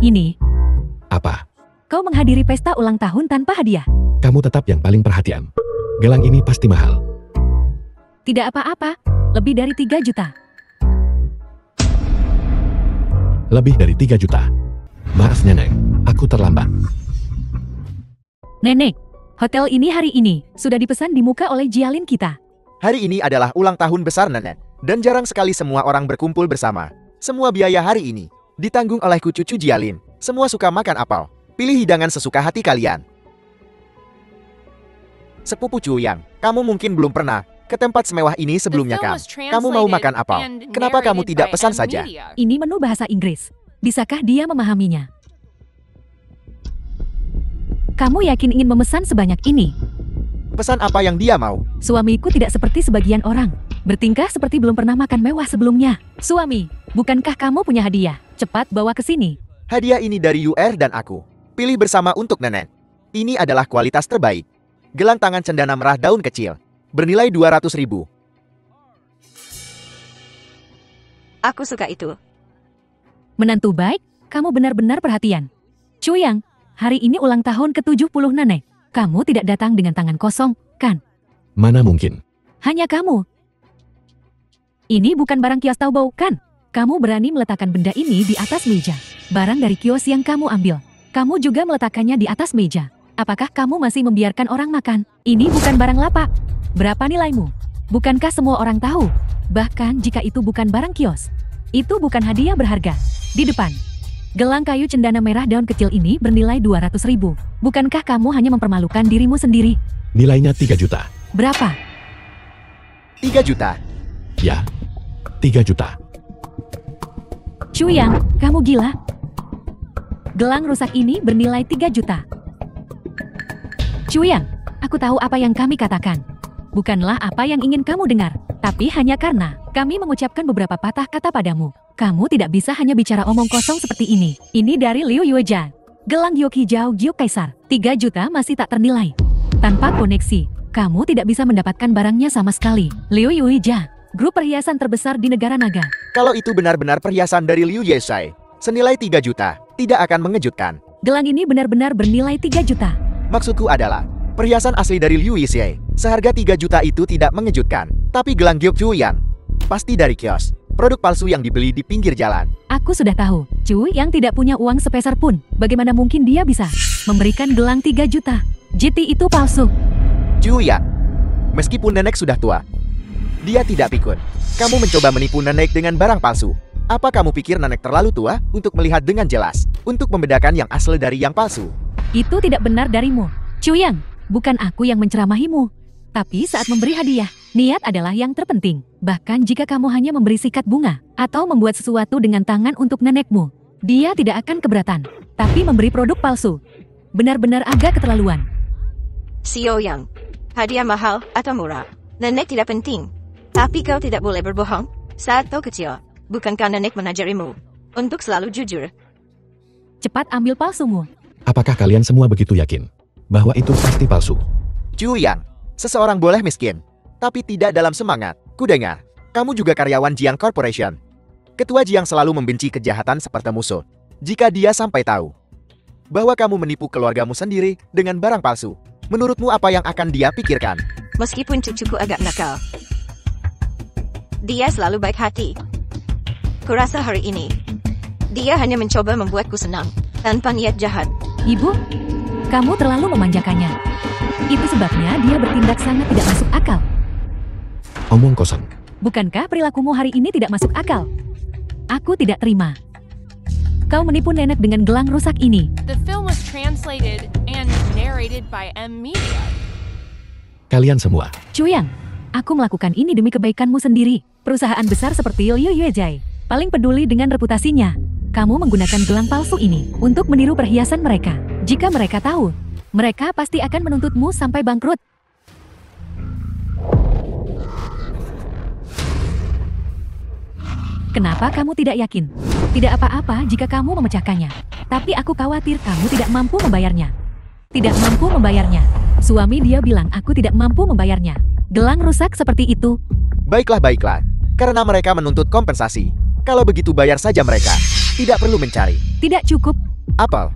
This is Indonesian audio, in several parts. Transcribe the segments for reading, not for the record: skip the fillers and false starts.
Ini, Apa? kau menghadiri pesta ulang tahun tanpa hadiah. Kamu tetap yang paling perhatian. Gelang ini pasti mahal. Tidak apa-apa, lebih dari 3 juta. Lebih dari 3 juta. Maaf nenek, aku terlambat. Nenek, hotel ini hari ini sudah dipesan di muka oleh Jialin kita. Hari ini adalah ulang tahun besar nenek, dan jarang sekali semua orang berkumpul bersama. Semua biaya hari ini ditanggung olehku cucu Jialin. Semua suka makan apel. Pilih hidangan sesuka hati kalian. Sepupu Chuyang, kamu mungkin belum pernah ke tempat semewah ini sebelumnya kan? Kamu mau makan apel? Kenapa kamu tidak pesan saja? Ini menu bahasa Inggris. Bisakah dia memahaminya? Kamu yakin ingin memesan sebanyak ini? Pesan apa yang dia mau? Suamiku tidak seperti sebagian orang. Bertingkah seperti belum pernah makan mewah sebelumnya. Suami, bukankah kamu punya hadiah? Cepat bawa ke sini. Hadiah ini dari UR dan aku. Pilih bersama untuk nenek. Ini adalah kualitas terbaik. Gelang tangan cendana merah daun kecil. Bernilai 200.000. Aku suka itu. Menantu baik, kamu benar-benar perhatian. Chuyang, hari ini ulang tahun ke-70 nenek. Kamu tidak datang dengan tangan kosong, kan? Mana mungkin? Hanya kamu. Ini bukan barang kios Taobao, kan? Kamu berani meletakkan benda ini di atas meja. Barang dari kios yang kamu ambil. Kamu juga meletakkannya di atas meja. Apakah kamu masih membiarkan orang makan? Ini bukan barang lapak. Berapa nilaimu? Bukankah semua orang tahu? Bahkan jika itu bukan barang kios. Itu bukan hadiah berharga. Di depan. Gelang kayu cendana merah daun kecil ini bernilai 200.000. Bukankah kamu hanya mempermalukan dirimu sendiri? Nilainya 3 juta. Berapa? 3 juta. Ya, 3 juta. Chuyang, kamu gila? Gelang rusak ini bernilai 3 juta. Chuyang, aku tahu apa yang kami katakan. Bukanlah apa yang ingin kamu dengar, tapi hanya karena kami mengucapkan beberapa patah kata padamu. Kamu tidak bisa hanya bicara omong kosong seperti ini. Ini dari Liu Yueja. Gelang giok hijau giok kaisar. 3 juta masih tak ternilai. Tanpa koneksi, kamu tidak bisa mendapatkan barangnya sama sekali. Liu Yueja, grup perhiasan terbesar di negara naga. Kalau itu benar-benar perhiasan dari Liu Yeshai, senilai 3 juta, tidak akan mengejutkan. Gelang ini benar-benar bernilai 3 juta. Maksudku adalah, perhiasan asli dari Liu Yeshai, seharga 3 juta itu tidak mengejutkan. Tapi gelang giok Chuyang, pasti dari kios. Produk palsu yang dibeli di pinggir jalan. Aku sudah tahu, Chuyang tidak punya uang sepeser pun. Bagaimana mungkin dia bisa memberikan gelang 3 juta? JT itu palsu. Chuyang, meskipun nenek sudah tua, dia tidak pikun. Kamu mencoba menipu nenek dengan barang palsu. Apa kamu pikir nenek terlalu tua untuk melihat dengan jelas, untuk membedakan yang asli dari yang palsu? Itu tidak benar darimu. Chuyang, bukan aku yang menceramahimu. Tapi saat memberi hadiah, niat adalah yang terpenting. Bahkan jika kamu hanya memberi sikat bunga, atau membuat sesuatu dengan tangan untuk nenekmu, dia tidak akan keberatan. Tapi memberi produk palsu, benar-benar agak keterlaluan. Sioyang, hadiah mahal atau murah, nenek tidak penting. Tapi kau tidak boleh berbohong. Saat kau kecil, bukankah nenek menajarimu untuk selalu jujur? Cepat ambil palsumu. Apakah kalian semua begitu yakin bahwa itu pasti palsu? Chuyang, seseorang boleh miskin, tapi tidak dalam semangat. Kudengar, kamu juga karyawan Jiang Corporation. Ketua Jiang selalu membenci kejahatan seperti musuh. Jika dia sampai tahu bahwa kamu menipu keluargamu sendiri dengan barang palsu, menurutmu apa yang akan dia pikirkan? Meskipun cucuku agak nakal, dia selalu baik hati. Kurasa hari ini, dia hanya mencoba membuatku senang, tanpa niat jahat. Ibu, kamu terlalu memanjakannya. Itu sebabnya dia bertindak sangat tidak masuk akal. Omong kosong. Bukankah perilakumu hari ini tidak masuk akal? Aku tidak terima. Kau menipu nenek dengan gelang rusak ini. The film was translated and narrated by M Media. Kalian semua. Chuyang, aku melakukan ini demi kebaikanmu sendiri. Perusahaan besar seperti Liu Yuejai paling peduli dengan reputasinya. Kamu menggunakan gelang palsu ini untuk meniru perhiasan mereka. Jika mereka tahu, mereka pasti akan menuntutmu sampai bangkrut. Kenapa kamu tidak yakin? Tidak apa-apa jika kamu memecahkannya. Tapi aku khawatir kamu tidak mampu membayarnya. Tidak mampu membayarnya. Suami dia bilang aku tidak mampu membayarnya. Gelang rusak seperti itu. Baiklah, baiklah. Karena mereka menuntut kompensasi. Kalau begitu bayar saja mereka. Tidak perlu mencari. Tidak cukup. Apple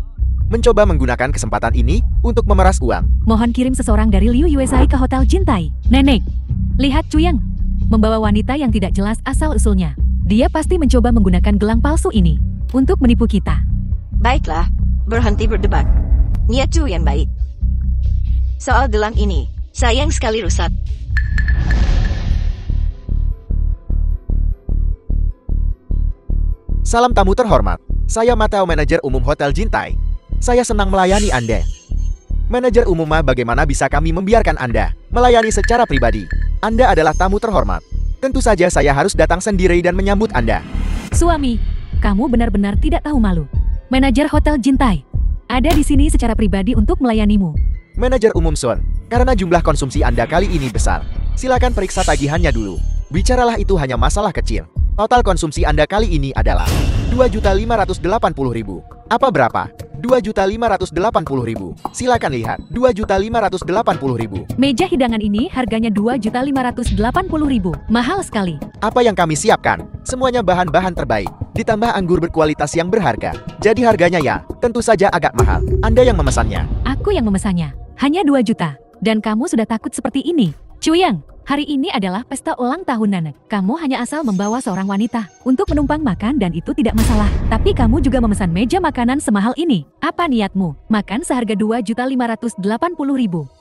mencoba menggunakan kesempatan ini untuk memeras uang. Mohon kirim seseorang dari Liu Yuesai ke Hotel Jintai. Nenek, lihat Cuyang membawa wanita yang tidak jelas asal-usulnya. Dia pasti mencoba menggunakan gelang palsu ini untuk menipu kita. Baiklah, berhenti berdebat. Niat Cu yang baik. Soal gelang ini, sayang sekali rusak. Salam tamu terhormat, saya Mateo, manajer umum Hotel Jintai. Saya senang melayani Anda. Manajer umum, bagaimana bisa kami membiarkan Anda melayani secara pribadi? Anda adalah tamu terhormat. Tentu saja saya harus datang sendiri dan menyambut Anda. Suami, kamu benar-benar tidak tahu malu. Manajer Hotel Jintai ada di sini secara pribadi untuk melayanimu. Manajer umum Son, karena jumlah konsumsi Anda kali ini besar, silakan periksa tagihannya dulu. Bicaralah, itu hanya masalah kecil. Total konsumsi Anda kali ini adalah 2.580.000. Apa berapa? 2.580.000. Silakan lihat, 2.580.000. Meja hidangan ini harganya 2.580.000. Mahal sekali. Apa yang kami siapkan? Semuanya bahan-bahan terbaik, ditambah anggur berkualitas yang berharga. Jadi harganya ya, tentu saja agak mahal. Anda yang memesannya. Aku yang memesannya. Hanya 2 juta. Dan kamu sudah takut seperti ini. Cuyang, hari ini adalah pesta ulang tahun Nanek. Kamu hanya asal membawa seorang wanita untuk menumpang makan dan itu tidak masalah. Tapi kamu juga memesan meja makanan semahal ini. Apa niatmu? Makan seharga 2.580.000.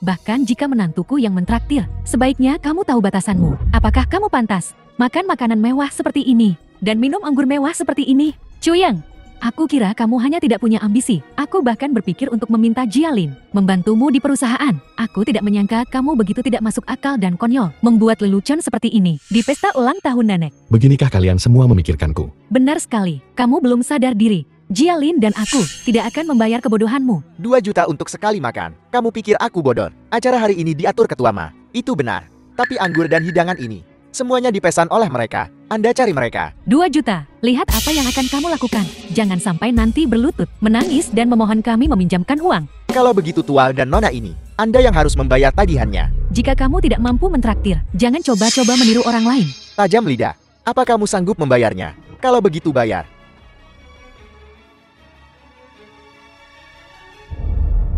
Bahkan jika menantuku yang mentraktir, sebaiknya kamu tahu batasanmu. Apakah kamu pantas makan makanan mewah seperti ini dan minum anggur mewah seperti ini? Cuyang, aku kira kamu hanya tidak punya ambisi. Aku bahkan berpikir untuk meminta Jialin membantumu di perusahaan. Aku tidak menyangka kamu begitu tidak masuk akal dan konyol membuat lelucon seperti ini di pesta ulang tahun Nanek. Beginikah kalian semua memikirkanku? Benar sekali, kamu belum sadar diri. Jialin dan aku tidak akan membayar kebodohanmu. 2 juta untuk sekali makan. Kamu pikir aku bodoh? Acara hari ini diatur ketua Ma. Itu benar. Tapi anggur dan hidangan ini, semuanya dipesan oleh mereka. Anda cari mereka. 2 juta. Lihat apa yang akan kamu lakukan. Jangan sampai nanti berlutut, menangis dan memohon kami meminjamkan uang. Kalau begitu tua dan nona ini, Anda yang harus membayar tagihannya. Jika kamu tidak mampu mentraktir, jangan coba-coba meniru orang lain. Tajam lidah. Apa kamu sanggup membayarnya? Kalau begitu bayar.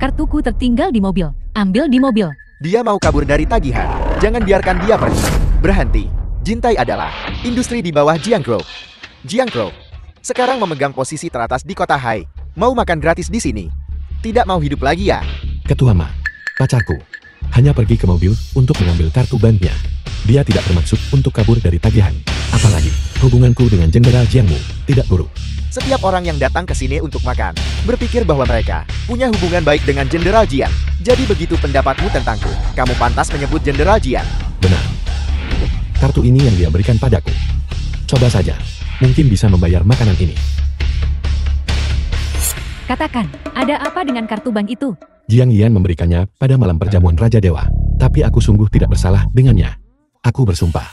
Kartuku tertinggal di mobil. Ambil di mobil. Dia mau kabur dari tagihan. Jangan biarkan dia pergi. Berhenti. Jintai adalah industri di bawah Jiangkou. Jiangkou sekarang memegang posisi teratas di kota Hai. Mau makan gratis di sini? Tidak mau hidup lagi ya? Ketua Ma, pacarku, hanya pergi ke mobil untuk mengambil kartu banknya. Dia tidak bermaksud untuk kabur dari tagihan. Apalagi, hubunganku dengan Jenderal Jiangmu tidak buruk. Setiap orang yang datang ke sini untuk makan, berpikir bahwa mereka punya hubungan baik dengan Jenderal Jiang. Jadi begitu pendapatmu tentangku, kamu pantas menyebut Jenderal Jiang. Benar. Kartu ini yang dia berikan padaku. Coba saja, mungkin bisa membayar makanan ini. Katakan, ada apa dengan kartu bank itu? Jiang Yan memberikannya pada malam perjamuan Raja Dewa. Tapi aku sungguh tidak bersalah dengannya. Aku bersumpah.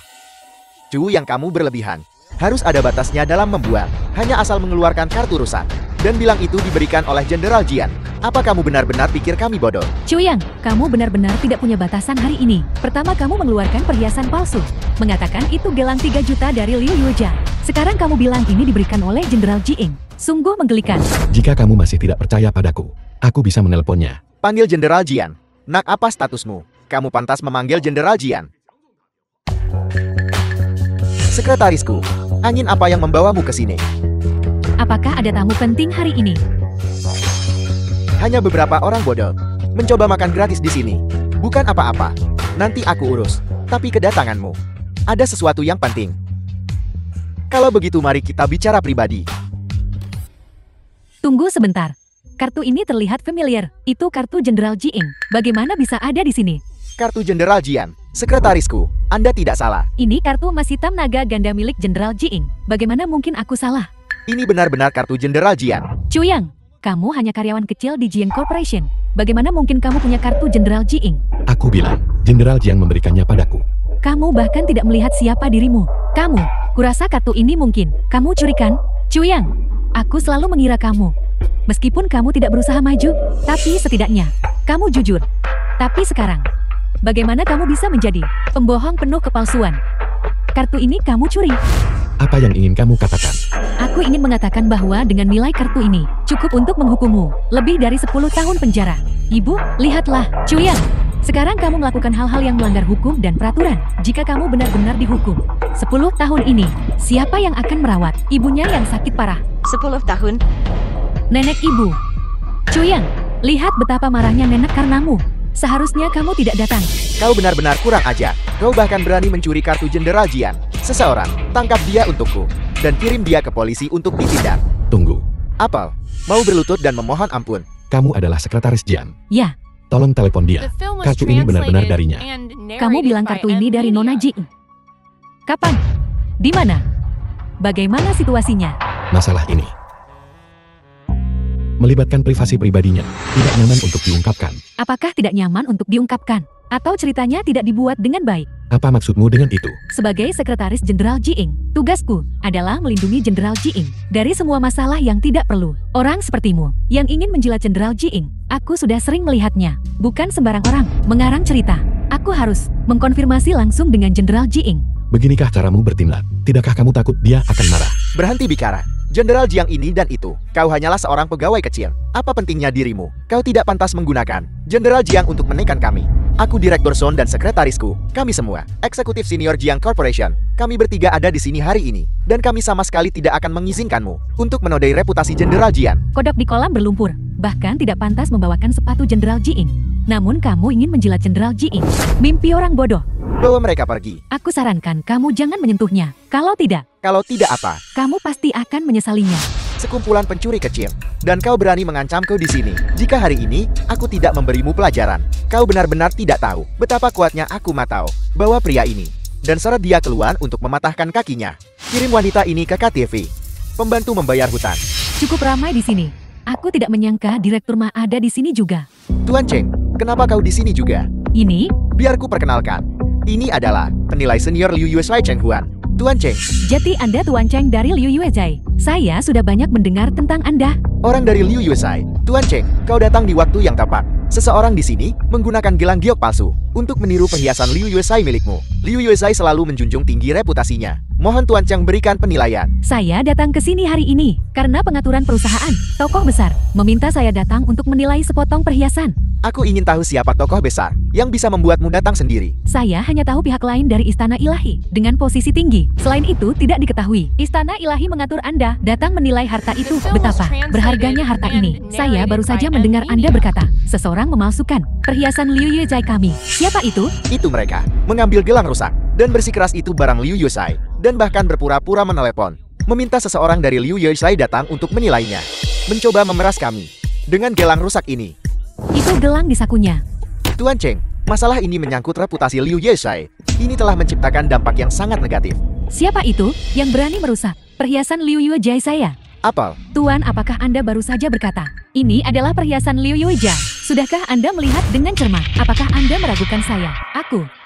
Cu, yang kamu berlebihan. Harus ada batasnya dalam membuat. Hanya asal mengeluarkan kartu rusak dan bilang itu diberikan oleh Jenderal Jian. Apa kamu benar-benar pikir kami bodoh? Cuyang, kamu benar-benar tidak punya batasan hari ini. Pertama kamu mengeluarkan perhiasan palsu, mengatakan itu gelang 3 juta dari Liu Yuja. Sekarang kamu bilang ini diberikan oleh Jenderal Jiing. Sungguh menggelikan. Jika kamu masih tidak percaya padaku, aku bisa menelponnya. Panggil Jenderal Jian. Nak, apa statusmu? Kamu pantas memanggil Jenderal Jian. Sekretarisku, angin apa yang membawamu ke sini? Apakah ada tamu penting hari ini? Hanya beberapa orang bodoh mencoba makan gratis di sini. Bukan apa-apa. Nanti aku urus. Tapi kedatanganmu ada sesuatu yang penting. Kalau begitu mari kita bicara pribadi. Tunggu sebentar. Kartu ini terlihat familiar. Itu kartu Jenderal Jiing. Bagaimana bisa ada di sini? Kartu Jenderal Jian. Sekretarisku, Anda tidak salah. Ini kartu emas hitam naga ganda milik Jenderal Jiing. Bagaimana mungkin aku salah? Ini benar-benar kartu Jenderal Jian. Cuyang, kamu hanya karyawan kecil di Jiang Corporation. Bagaimana mungkin kamu punya kartu Jenderal Jiing? Aku bilang, Jenderal Jiang memberikannya padaku. Kamu bahkan tidak melihat siapa dirimu. Kamu, kurasa kartu ini mungkin kamu curikan? Cuyang, aku selalu mengira kamu. Meskipun kamu tidak berusaha maju, tapi setidaknya kamu jujur. Tapi sekarang, bagaimana kamu bisa menjadi pembohong penuh kepalsuan? Kartu ini kamu curi. Apa yang ingin kamu katakan? Aku Aku ingin mengatakan bahwa dengan nilai kartu ini, cukup untuk menghukummu. Lebih dari 10 tahun penjara. Ibu, lihatlah, Chuyang. Sekarang kamu melakukan hal-hal yang melanggar hukum dan peraturan. Jika kamu benar-benar dihukum 10 tahun ini, siapa yang akan merawat ibunya yang sakit parah? 10 tahun. Nenek ibu. Chuyang, lihat betapa marahnya nenek karenamu. Seharusnya kamu tidak datang. Kau benar-benar kurang ajar. Kau bahkan berani mencuri kartu Jenderal Jian. Seseorang, tangkap dia untukku. Dan kirim dia ke polisi untuk ditindak. Tunggu. Apel, mau berlutut dan memohon ampun. Kamu adalah sekretaris Jian. Ya, Tolong telepon dia. The film was Kartu ini benar-benar translated darinya. and kamu narrated bilang by kartu ini dari Nvidia. Nona Jing. Kapan? Di mana? Bagaimana situasinya? Masalah ini melibatkan privasi pribadinya. Tidak nyaman untuk diungkapkan. Apakah tidak nyaman untuk diungkapkan? Atau ceritanya tidak dibuat dengan baik? Apa maksudmu dengan itu? Sebagai sekretaris Jenderal Jiing, tugasku adalah melindungi Jenderal Jiing dari semua masalah yang tidak perlu. Orang sepertimu yang ingin menjilat Jenderal Jiing, aku sudah sering melihatnya. Bukan sembarang orang mengarang cerita. Aku harus mengkonfirmasi langsung dengan Jenderal Jiing. Beginikah caramu bertindak? Tidakkah kamu takut dia akan marah? Berhenti bicara. Jenderal Jiang ini dan itu. Kau hanyalah seorang pegawai kecil. Apa pentingnya dirimu? Kau tidak pantas menggunakan Jenderal Jiang untuk menekan kami. Aku Direktur Son dan sekretarisku. Kami semua, eksekutif senior Jiang Corporation. Kami bertiga ada di sini hari ini. Dan kami sama sekali tidak akan mengizinkanmu untuk menodai reputasi Jenderal Jian. Kodok di kolam berlumpur, bahkan tidak pantas membawakan sepatu Jenderal Jiing. Namun kamu ingin menjilat Jenderal Jiing. Mimpi orang bodoh. Bawa mereka pergi. Aku sarankan kamu jangan menyentuhnya. Kalau tidak apa? kamu pasti akan menyesalinya. Sekumpulan pencuri kecil. Dan kau berani mengancamku di sini. Jika hari ini, aku tidak memberimu pelajaran. Kau benar-benar tidak tahu betapa kuatnya aku matau. Bawa pria ini. Dan seret dia keluar untuk mematahkan kakinya. Kirim wanita ini ke KTV. Pembantu membayar hutang. Cukup ramai di sini. Aku tidak menyangka Direktur Ma ada di sini juga. Tuan Cheng, kenapa kau di sini juga? Ini, Biar ku perkenalkan. Ini adalah penilai senior Liu Yuesai Cheng Huan. Tuan Cheng, jati Anda Tuan Cheng dari Liu Yuezai. Saya sudah banyak mendengar tentang Anda. orang dari Liu Yuesai. Tuan Cheng, kau datang di waktu yang tepat. Seseorang di sini menggunakan gelang giok palsu untuk meniru perhiasan Liu Yuesai milikmu. Liu Yuesai selalu menjunjung tinggi reputasinya. Mohon Tuan Cheng berikan penilaian. Saya datang ke sini hari ini karena pengaturan perusahaan, tokoh besar, meminta saya datang untuk menilai sepotong perhiasan. Aku ingin tahu siapa tokoh besar yang bisa membuatmu datang sendiri. Saya hanya tahu pihak lain dari Istana Ilahi dengan posisi tinggi. Selain itu tidak diketahui. Istana Ilahi mengatur Anda datang menilai harta itu. Betapa berharganya harta ini. Saya baru saja mendengar Anda berkata, seseorang memalsukan perhiasan Liu Yuezai kami. Siapa itu? Itu mereka, mengambil gelang rusak dan bersikeras itu barang Liu Yuesai, dan bahkan berpura-pura menelepon, meminta seseorang dari Liu Yuesai datang untuk menilainya. Mencoba memeras kami dengan gelang rusak ini. Itu gelang di sakunya. Tuan Cheng, masalah ini menyangkut reputasi Liu Yuesai. Ini telah menciptakan dampak yang sangat negatif. Siapa itu yang berani merusak perhiasan Liu Yuezai saya? Apel, Tuan, apakah Anda baru saja berkata, ini adalah perhiasan Liu Yuezai? Sudahkah Anda melihat dengan cermat? Apakah Anda meragukan saya?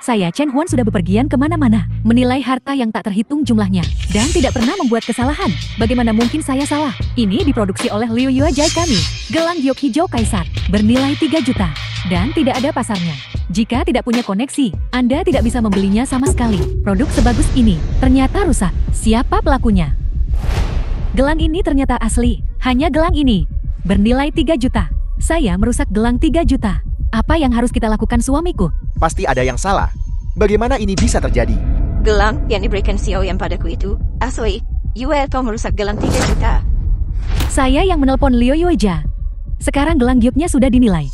Saya Chen Huan sudah bepergian kemana-mana, menilai harta yang tak terhitung jumlahnya, dan tidak pernah membuat kesalahan. Bagaimana mungkin saya salah? Ini diproduksi oleh Liu Yuezai kami. Gelang giok hijau kaisar, bernilai 3 juta, dan tidak ada pasarnya. Jika tidak punya koneksi, Anda tidak bisa membelinya sama sekali. Produk sebagus ini ternyata rusak. Siapa pelakunya? Gelang ini ternyata asli. Hanya gelang ini bernilai 3 juta. Saya merusak gelang 3 juta. Apa yang harus kita lakukan, suamiku? pasti ada yang salah. Bagaimana ini bisa terjadi? Gelang yang diberikan Xiao yang padaku itu asli. Yue kau merusak gelang 3 juta. Saya yang menelpon Liu Yuezai. Sekarang gelang gioknya sudah dinilai.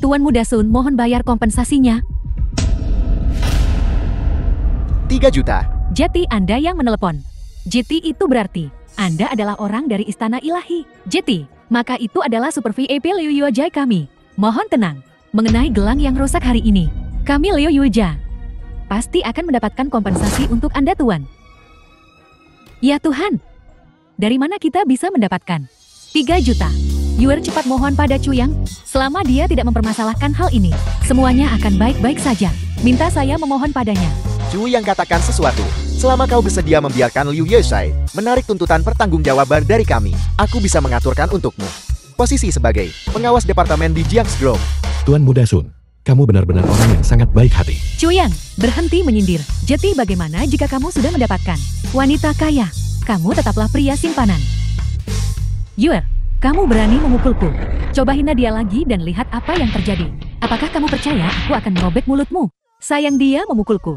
Tuan Muda Sun mohon bayar kompensasinya. 3 juta. Jati Anda yang menelepon. Jeti itu berarti Anda adalah orang dari Istana Ilahi. Jeti, maka itu adalah super VIP Liu Yuezai kami. Mohon tenang. Mengenai gelang yang rusak hari ini, kami Liu Yuezai pasti akan mendapatkan kompensasi untuk Anda, Tuan. Ya Tuhan, dari mana kita bisa mendapatkan 3 juta? Yuer cepat mohon pada Chuyang, selama dia tidak mempermasalahkan hal ini, semuanya akan baik-baik saja. Minta saya memohon padanya. Chu yang katakan sesuatu. Selama kau bersedia membiarkan Liu Yuesai menarik tuntutan pertanggungjawaban dari kami, aku bisa mengaturkan untukmu posisi sebagai pengawas departemen di Jiang's Grove. Tuan Muda Sun, kamu benar-benar orang yang sangat baik hati. Chuyang, berhenti menyindir. Jeti, bagaimana jika kamu sudah mendapatkan wanita kaya? kamu tetaplah pria simpanan. Yuer, kamu berani memukulku. Coba hina dia lagi dan lihat apa yang terjadi. Apakah kamu percaya aku akan merobek mulutmu? Sayang dia memukulku.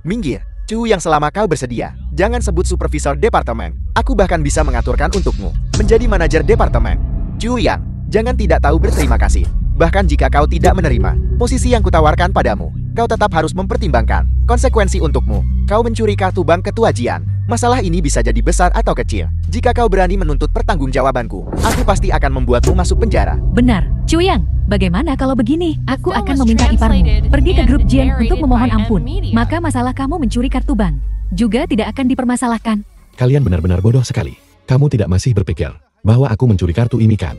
Minggir, Chu yang selama kau bersedia. Jangan sebut supervisor departemen. Aku bahkan bisa mengaturkan untukmu menjadi manajer departemen. Chu Yang, jangan tidak tahu berterima kasih. Bahkan jika kau tidak menerima posisi yang kutawarkan padamu, kau tetap harus mempertimbangkan konsekuensi untukmu. Kau mencuri kartu bank ketua Jian. Masalah ini bisa jadi besar atau kecil. Jika kau berani menuntut pertanggungjawabanku, aku pasti akan membuatmu masuk penjara. Benar, Chu Yang. Bagaimana kalau begini? Aku akan meminta iparmu pergi ke grup Jian untuk memohon ampun. Maka masalah kamu mencuri kartu bank juga tidak akan dipermasalahkan. Kalian benar-benar bodoh sekali. Kamu tidak masih berpikir bahwa aku mencuri kartu ini kan?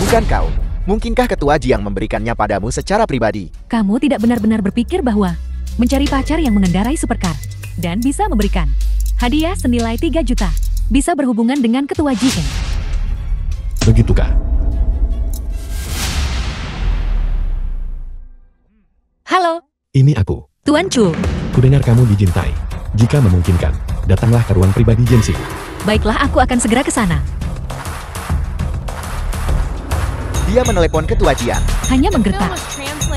Bukan kau. Mungkinkah ketua Jiang memberikannya padamu secara pribadi? Kamu tidak benar-benar berpikir bahwa mencari pacar yang mengendarai supercar dan bisa memberikan hadiah senilai 3 juta bisa berhubungan dengan ketua Jian. Begitukah? Halo, Ini aku. Tuan Chu. Kudengar kamu dijintai. Jika memungkinkan, datanglah ke ruang pribadi Jensi. Baiklah, aku akan segera ke sana. Dia menelepon ketua Jian. Hanya menggertak.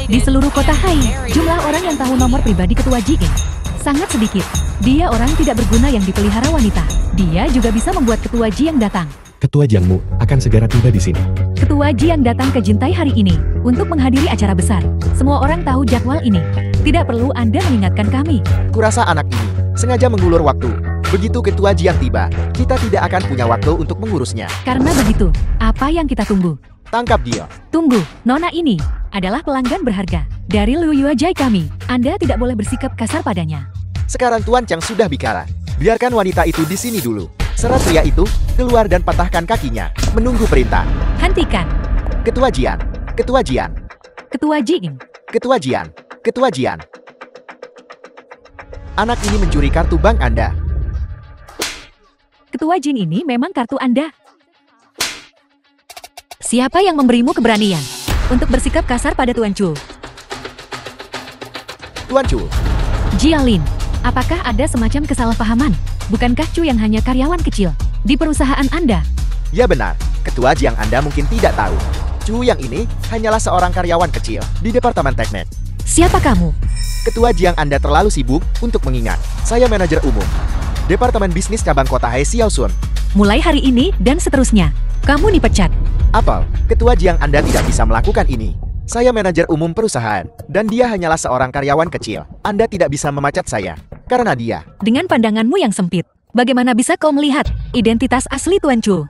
Di seluruh kota Hai, jumlah orang yang tahu nomor pribadi ketua Jian sangat sedikit. Dia orang tidak berguna yang dipelihara wanita. Dia juga bisa membuat ketua Jiang datang. Ketua Jiangmu akan segera tiba di sini. Ketua Jiang datang ke Jintai hari ini untuk menghadiri acara besar. Semua orang tahu jadwal ini. Tidak perlu Anda mengingatkan kami. Kurasa anak ini sengaja mengulur waktu. Begitu ketua Jiang tiba, kita tidak akan punya waktu untuk mengurusnya. Karena begitu, apa yang kita tunggu? Tangkap dia. Tunggu, Nona ini adalah pelanggan berharga dari Liu Yuajai kami. Anda tidak boleh bersikap kasar padanya. Sekarang Tuan Chang sudah bicara. Biarkan wanita itu di sini dulu. Seret pria itu keluar dan patahkan kakinya. Menunggu perintah. Hentikan. Ketua Jian. Ketua Jian. Ketua Jian. Ketua Jian. Ketua Jian. Anak ini mencuri kartu bank Anda. Ketua Jin ini memang kartu Anda. Siapa yang memberimu keberanian untuk bersikap kasar pada Tuan Chu? Tuan Chu. Jialin, apakah ada semacam kesalahpahaman? Bukankah Chu yang hanya karyawan kecil di perusahaan Anda? Ya benar, ketua Jiang Anda mungkin tidak tahu. Chu yang ini hanyalah seorang karyawan kecil di Departemen Teknik. Siapa kamu? Ketua Jiang Anda terlalu sibuk untuk mengingat. Saya manajer umum Departemen Bisnis Cabang Kota Hai Xiaosun. Mulai hari ini dan seterusnya, kamu dipecat. Apel, ketua Jiang Anda tidak bisa melakukan ini. Saya manajer umum perusahaan, dan dia hanyalah seorang karyawan kecil. Anda tidak bisa memecat saya, karena dia. Dengan pandanganmu yang sempit, bagaimana bisa kau melihat identitas asli Tuan Chu?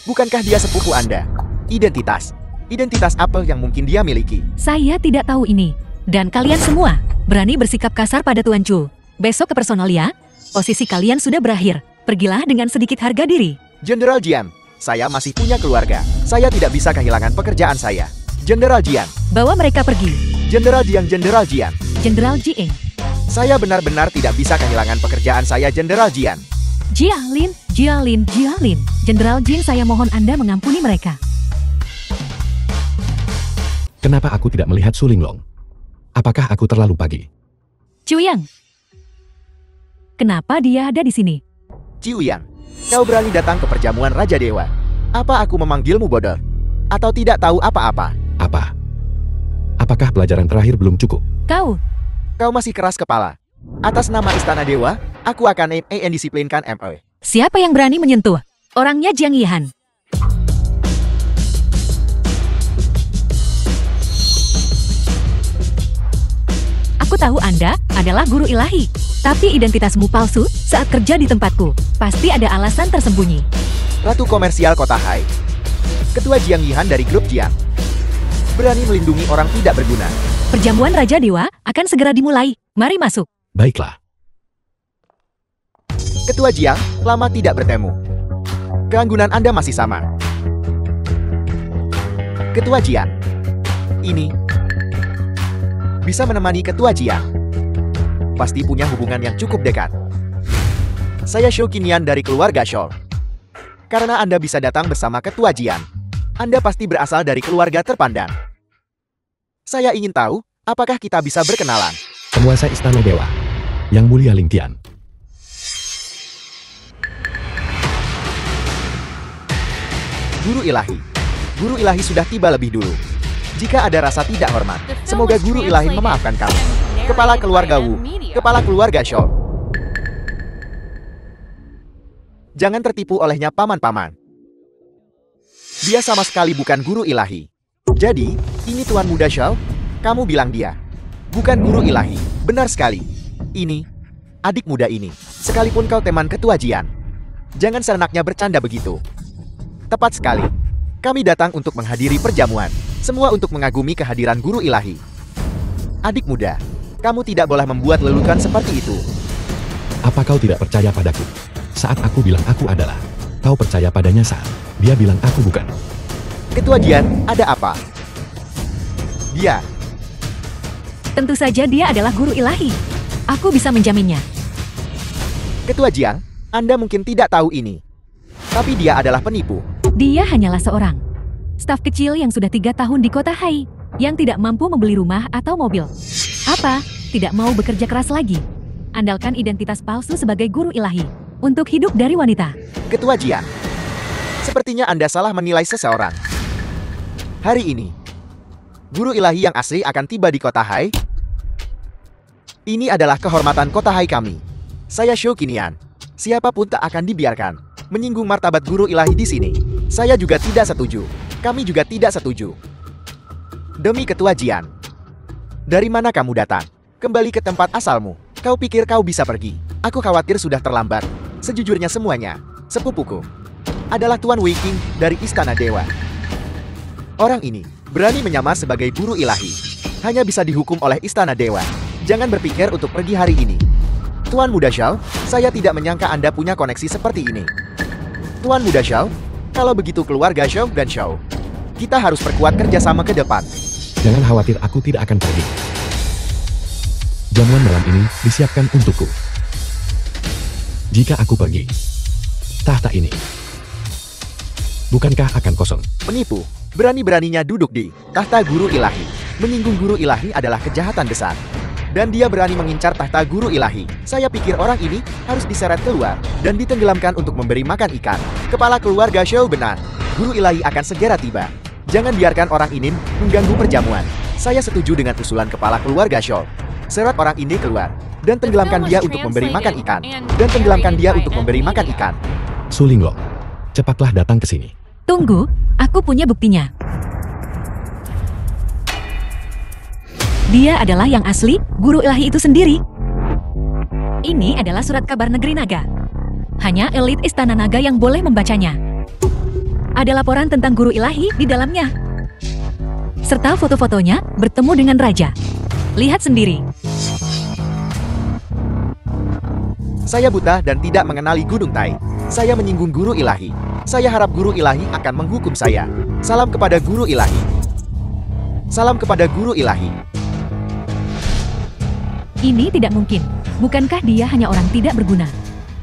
Bukankah dia sepupu Anda? Identitas apa yang mungkin dia miliki? Saya tidak tahu ini. Dan kalian semua berani bersikap kasar pada Tuan Chu. Besok ke personal ya. Posisi kalian sudah berakhir. Pergilah dengan sedikit harga diri. Jenderal Jian, saya masih punya keluarga. Saya tidak bisa kehilangan pekerjaan saya. Jenderal Jian. Bawa mereka pergi. Jenderal Jian, Jenderal Jian. Jenderal Jiang. Saya benar-benar tidak bisa kehilangan pekerjaan saya, Jenderal Jian. Jialin. Jenderal Jin, saya mohon Anda mengampuni mereka. Kenapa aku tidak melihat Su Linglong? Apakah aku terlalu pagi? Chuyang. Kenapa dia ada di sini? Ciuyan, kau berani datang ke perjamuan Raja Dewa. Apa aku memanggilmu bodoh? Atau tidak tahu apa-apa? Apa? Apakah pelajaran terakhir belum cukup? Kau masih keras kepala. Atas nama Istana Dewa, aku akan disiplinkan ME. Siapa yang berani menyentuh? Orangnya Jiang Yihan. Aku tahu Anda adalah guru ilahi, tapi identitasmu palsu saat kerja di tempatku. Pasti ada alasan tersembunyi. Ratu Komersial Kota Hai. Ketua Jiang Yihan dari grup Jiang. Berani melindungi orang tidak berguna. Perjamuan Raja Dewa akan segera dimulai. Mari masuk. Baiklah. Ketua Jiang, lama tidak bertemu. Keanggunan Anda masih sama. Ketua Jiang. Ini bisa menemani Ketua Jiang. Pasti punya hubungan yang cukup dekat. Saya Shou Qinyan dari keluarga Shou. Karena Anda bisa datang bersama Ketua Jiang, Anda pasti berasal dari keluarga terpandang. Saya ingin tahu, apakah kita bisa berkenalan? Penguasa Istana Dewa, Yang Mulia Ling Tian. Guru ilahi. Guru ilahi sudah tiba lebih dulu. Jika ada rasa tidak hormat, semoga Guru ilahi memaafkan kamu. Kepala keluarga Wu. Kepala keluarga Shou. Jangan tertipu olehnya paman-paman. Dia sama sekali bukan guru ilahi. Jadi, ini Tuan Muda Shou? Kamu bilang dia bukan guru ilahi. Benar sekali. Ini adik muda ini. Sekalipun kau teman ketua Jian, jangan seenaknya bercanda begitu. Tepat sekali. Kami datang untuk menghadiri perjamuan. Semua untuk mengagumi kehadiran guru ilahi. Adik muda, kamu tidak boleh membuat lelucon seperti itu. Apa kau tidak percaya padaku? Saat aku bilang aku adalah, kau percaya padanya saat dia bilang aku bukan. Ketua Jian, ada apa? Dia. Tentu saja dia adalah guru ilahi. Aku bisa menjaminnya. Ketua Jiang, Anda mungkin tidak tahu ini. Tapi dia adalah penipu. Dia hanyalah seorang staf kecil yang sudah 3 tahun di kota Hai, yang tidak mampu membeli rumah atau mobil. Apa? Tidak mau bekerja keras lagi. Andalkan identitas palsu sebagai guru ilahi untuk hidup dari wanita. Ketua Jiang, sepertinya Anda salah menilai seseorang. Hari ini, guru ilahi yang asli akan tiba di kota Hai. Ini adalah kehormatan kota Hai kami. Saya Shou Qinian. Siapapun tak akan dibiarkan menyinggung martabat guru ilahi di sini. Saya juga tidak setuju. Kami juga tidak setuju. Demi Ketua Jian. Dari mana kamu datang? Kembali ke tempat asalmu. Kau pikir kau bisa pergi? Aku khawatir sudah terlambat. Sejujurnya semuanya, sepupuku adalah Tuan Wei Qing dari Istana Dewa. Orang ini berani menyamar sebagai guru ilahi. Hanya bisa dihukum oleh Istana Dewa. Jangan berpikir untuk pergi hari ini. Tuan Muda Shou, saya tidak menyangka Anda punya koneksi seperti ini. Tuan Muda Shou, kalau begitu keluarga Shou dan Shou, kita harus perkuat kerjasama ke depan. Jangan khawatir, aku tidak akan pergi. Jamuan malam ini disiapkan untukku. Jika aku pergi, tahta ini bukankah akan kosong? Penipu, berani-beraninya duduk di tahta guru ilahi. Menyinggung guru ilahi adalah kejahatan besar. Dan dia berani mengincar tahta guru ilahi. Saya pikir orang ini harus diseret keluar dan ditenggelamkan untuk memberi makan ikan. Kepala keluarga Shou benar. Guru ilahi akan segera tiba. Jangan biarkan orang ini mengganggu perjamuan. Saya setuju dengan usulan kepala keluarga Shou. Seret orang ini keluar dan tenggelamkan dia untuk memberi makan ikan. Dan tenggelamkan dia untuk memberi makan ikan. Su Linglong, cepatlah datang ke sini. Tunggu, aku punya buktinya. Dia adalah yang asli, guru ilahi itu sendiri. Ini adalah surat kabar negeri naga. Hanya elit istana naga yang boleh membacanya. Ada laporan tentang guru ilahi di dalamnya. Serta foto-fotonya bertemu dengan raja. Lihat sendiri. Saya buta dan tidak mengenali Gunung Tai. Saya menyinggung guru ilahi. Saya harap guru ilahi akan menghukum saya. Salam kepada guru ilahi. Salam kepada guru ilahi. Ini tidak mungkin. Bukankah dia hanya orang tidak berguna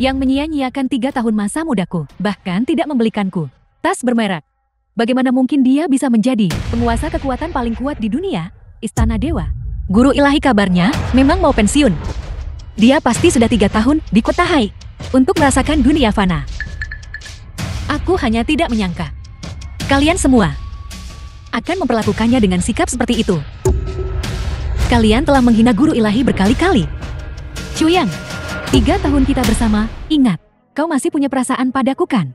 yang menyia-nyiakan 3 tahun masa mudaku, bahkan tidak membelikanku tas bermerek? Bagaimana mungkin dia bisa menjadi penguasa kekuatan paling kuat di dunia, Istana Dewa? Guru ilahi kabarnya memang mau pensiun. Dia pasti sudah 3 tahun di kota Hai untuk merasakan dunia fana. Aku hanya tidak menyangka kalian semua akan memperlakukannya dengan sikap seperti itu. Kalian telah menghina guru ilahi berkali-kali. Chuyang, 3 tahun kita bersama, ingat, kau masih punya perasaan padaku kan?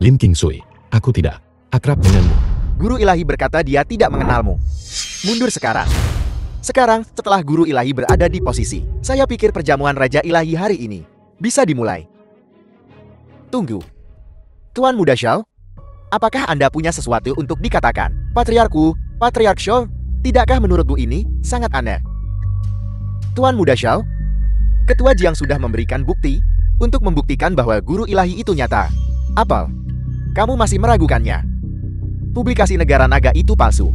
Lim King Sui, aku tidak akrab denganmu. Guru ilahi berkata dia tidak mengenalmu. Mundur sekarang. Sekarang, setelah guru ilahi berada di posisi, saya pikir perjamuan Raja Ilahi hari ini bisa dimulai. Tunggu. Tuan Muda Shou, apakah Anda punya sesuatu untuk dikatakan? Patriark Shou, tidakkah menurutmu ini sangat aneh? Tuan Muda Shou, Ketua Jiang sudah memberikan bukti untuk membuktikan bahwa guru ilahi itu nyata. Apa? Kamu masih meragukannya? Publikasi negara naga itu palsu.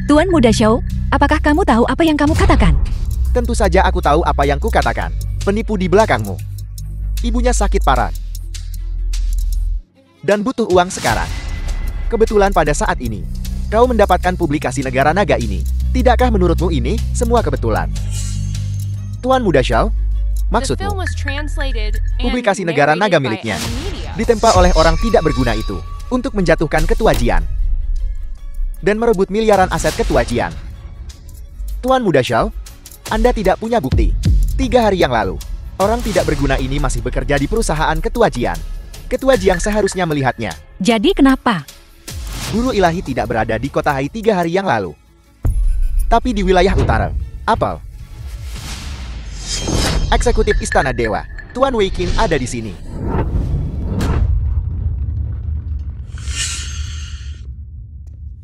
Tuan Muda Shou, apakah kamu tahu apa yang kamu katakan? Tentu saja aku tahu apa yang kukatakan. Penipu di belakangmu. Ibunya sakit parah dan butuh uang sekarang. Kebetulan pada saat ini, kau mendapatkan publikasi negara naga ini. Tidakkah menurutmu ini semua kebetulan? Tuan Muda Shou, Maksudmu, film was translated and publikasi negara narrated naga by miliknya Media. ditempa oleh orang tidak berguna itu untuk menjatuhkan Ketua Jian dan merebut miliaran aset Ketua Jian. Tuan Muda Xiao, Anda tidak punya bukti. 3 hari yang lalu, orang tidak berguna ini masih bekerja di perusahaan Ketua Jian. Ketua Jian seharusnya melihatnya. Jadi kenapa? Guru ilahi tidak berada di kota Hai 3 hari yang lalu, tapi di wilayah utara. Apel. Eksekutif Istana Dewa, Tuan Wei Qin ada di sini.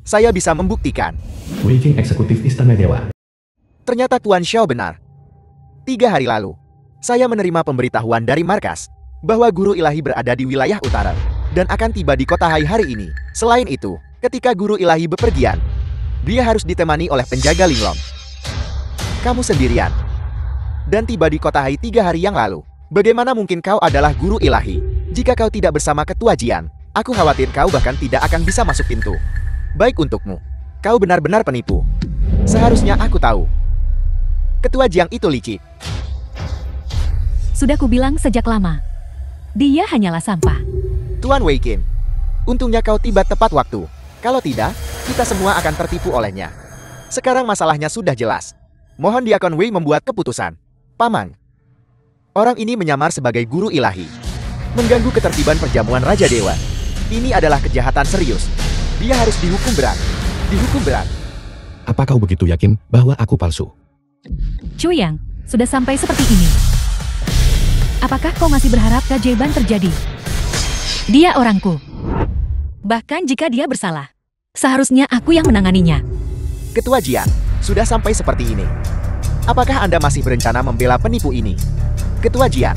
Saya bisa membuktikan. Wei Qin Eksekutif Istana Dewa. Ternyata Tuan Xiao benar. 3 hari lalu, saya menerima pemberitahuan dari markas bahwa guru ilahi berada di wilayah utara dan akan tiba di kota Hai hari ini. Selain itu, ketika guru ilahi bepergian, dia harus ditemani oleh penjaga Linglong. Kamu sendirian dan tiba di kota Hai 3 hari yang lalu. Bagaimana mungkin kau adalah guru ilahi jika kau tidak bersama Ketua Jian? Aku khawatir kau bahkan tidak akan bisa masuk pintu. Baik untukmu. Kau benar-benar penipu. Seharusnya aku tahu. Ketua Jiang itu licik. Sudah kubilang sejak lama. Dia hanyalah sampah. Tuan Wei Qin, untungnya kau tiba tepat waktu. Kalau tidak, kita semua akan tertipu olehnya. Sekarang masalahnya sudah jelas. Mohon Diakon Wei membuat keputusan. Paman, orang ini menyamar sebagai guru ilahi, mengganggu ketertiban perjamuan Raja Dewa. Ini adalah kejahatan serius. Dia harus dihukum berat. Dihukum berat. Apa kau begitu yakin bahwa aku palsu? Chuyang, sudah sampai seperti ini. Apakah kau masih berharap keajaiban terjadi? Dia orangku. Bahkan jika dia bersalah, seharusnya aku yang menanganinya. Ketua Jian, sudah sampai seperti ini. Apakah Anda masih berencana membela penipu ini? Ketua Jian,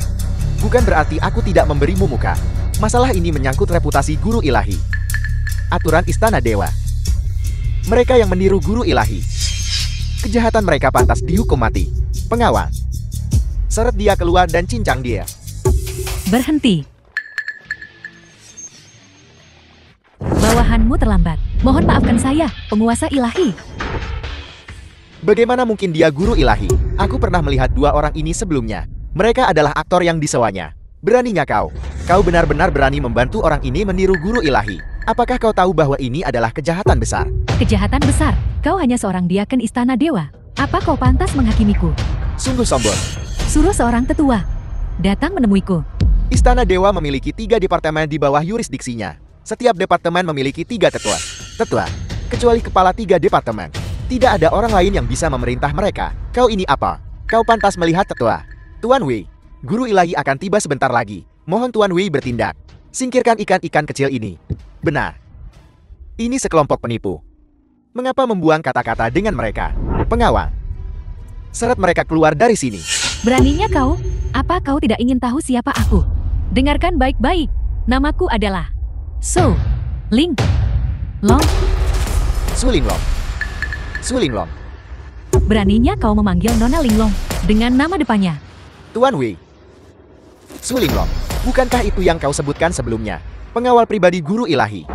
bukan berarti aku tidak memberimu muka. Masalah ini menyangkut reputasi guru ilahi. Aturan Istana Dewa. Mereka yang meniru guru ilahi, kejahatan mereka pantas dihukum mati. Pengawal, seret dia keluar dan cincang dia. Berhenti. Bawahanmu terlambat. Mohon maafkan saya, penguasa ilahi. Bagaimana mungkin dia guru ilahi? Aku pernah melihat 2 orang ini sebelumnya. Mereka adalah aktor yang disewanya. Beraninya kau? Kau benar-benar berani membantu orang ini meniru guru ilahi. Apakah kau tahu bahwa ini adalah kejahatan besar? Kejahatan besar. Kau hanya seorang diaken Istana Dewa. Apa kau pantas menghakimiku? Sungguh sombong. Suruh seorang tetua datang menemuiku. Istana Dewa memiliki 3 departemen di bawah yurisdiksinya. Setiap departemen memiliki 3 tetua. Tetua, kecuali kepala 3 departemen. Tidak ada orang lain yang bisa memerintah mereka. Kau ini apa? Kau pantas melihat tetua. Tuan Wei, guru ilahi akan tiba sebentar lagi. Mohon Tuan Wei bertindak. Singkirkan ikan-ikan kecil ini. Benar. Ini sekelompok penipu. Mengapa membuang kata-kata dengan mereka? Pengawal, seret mereka keluar dari sini. Beraninya kau? Apa kau tidak ingin tahu siapa aku? Dengarkan baik-baik. Namaku adalah Su Ling Long. Su Linglong. Su Linglong. Beraninya kau memanggil Nona Linglong dengan nama depannya. Tuan Wei. Su Linglong. Bukankah itu yang kau sebutkan sebelumnya? Pengawal pribadi guru ilahi.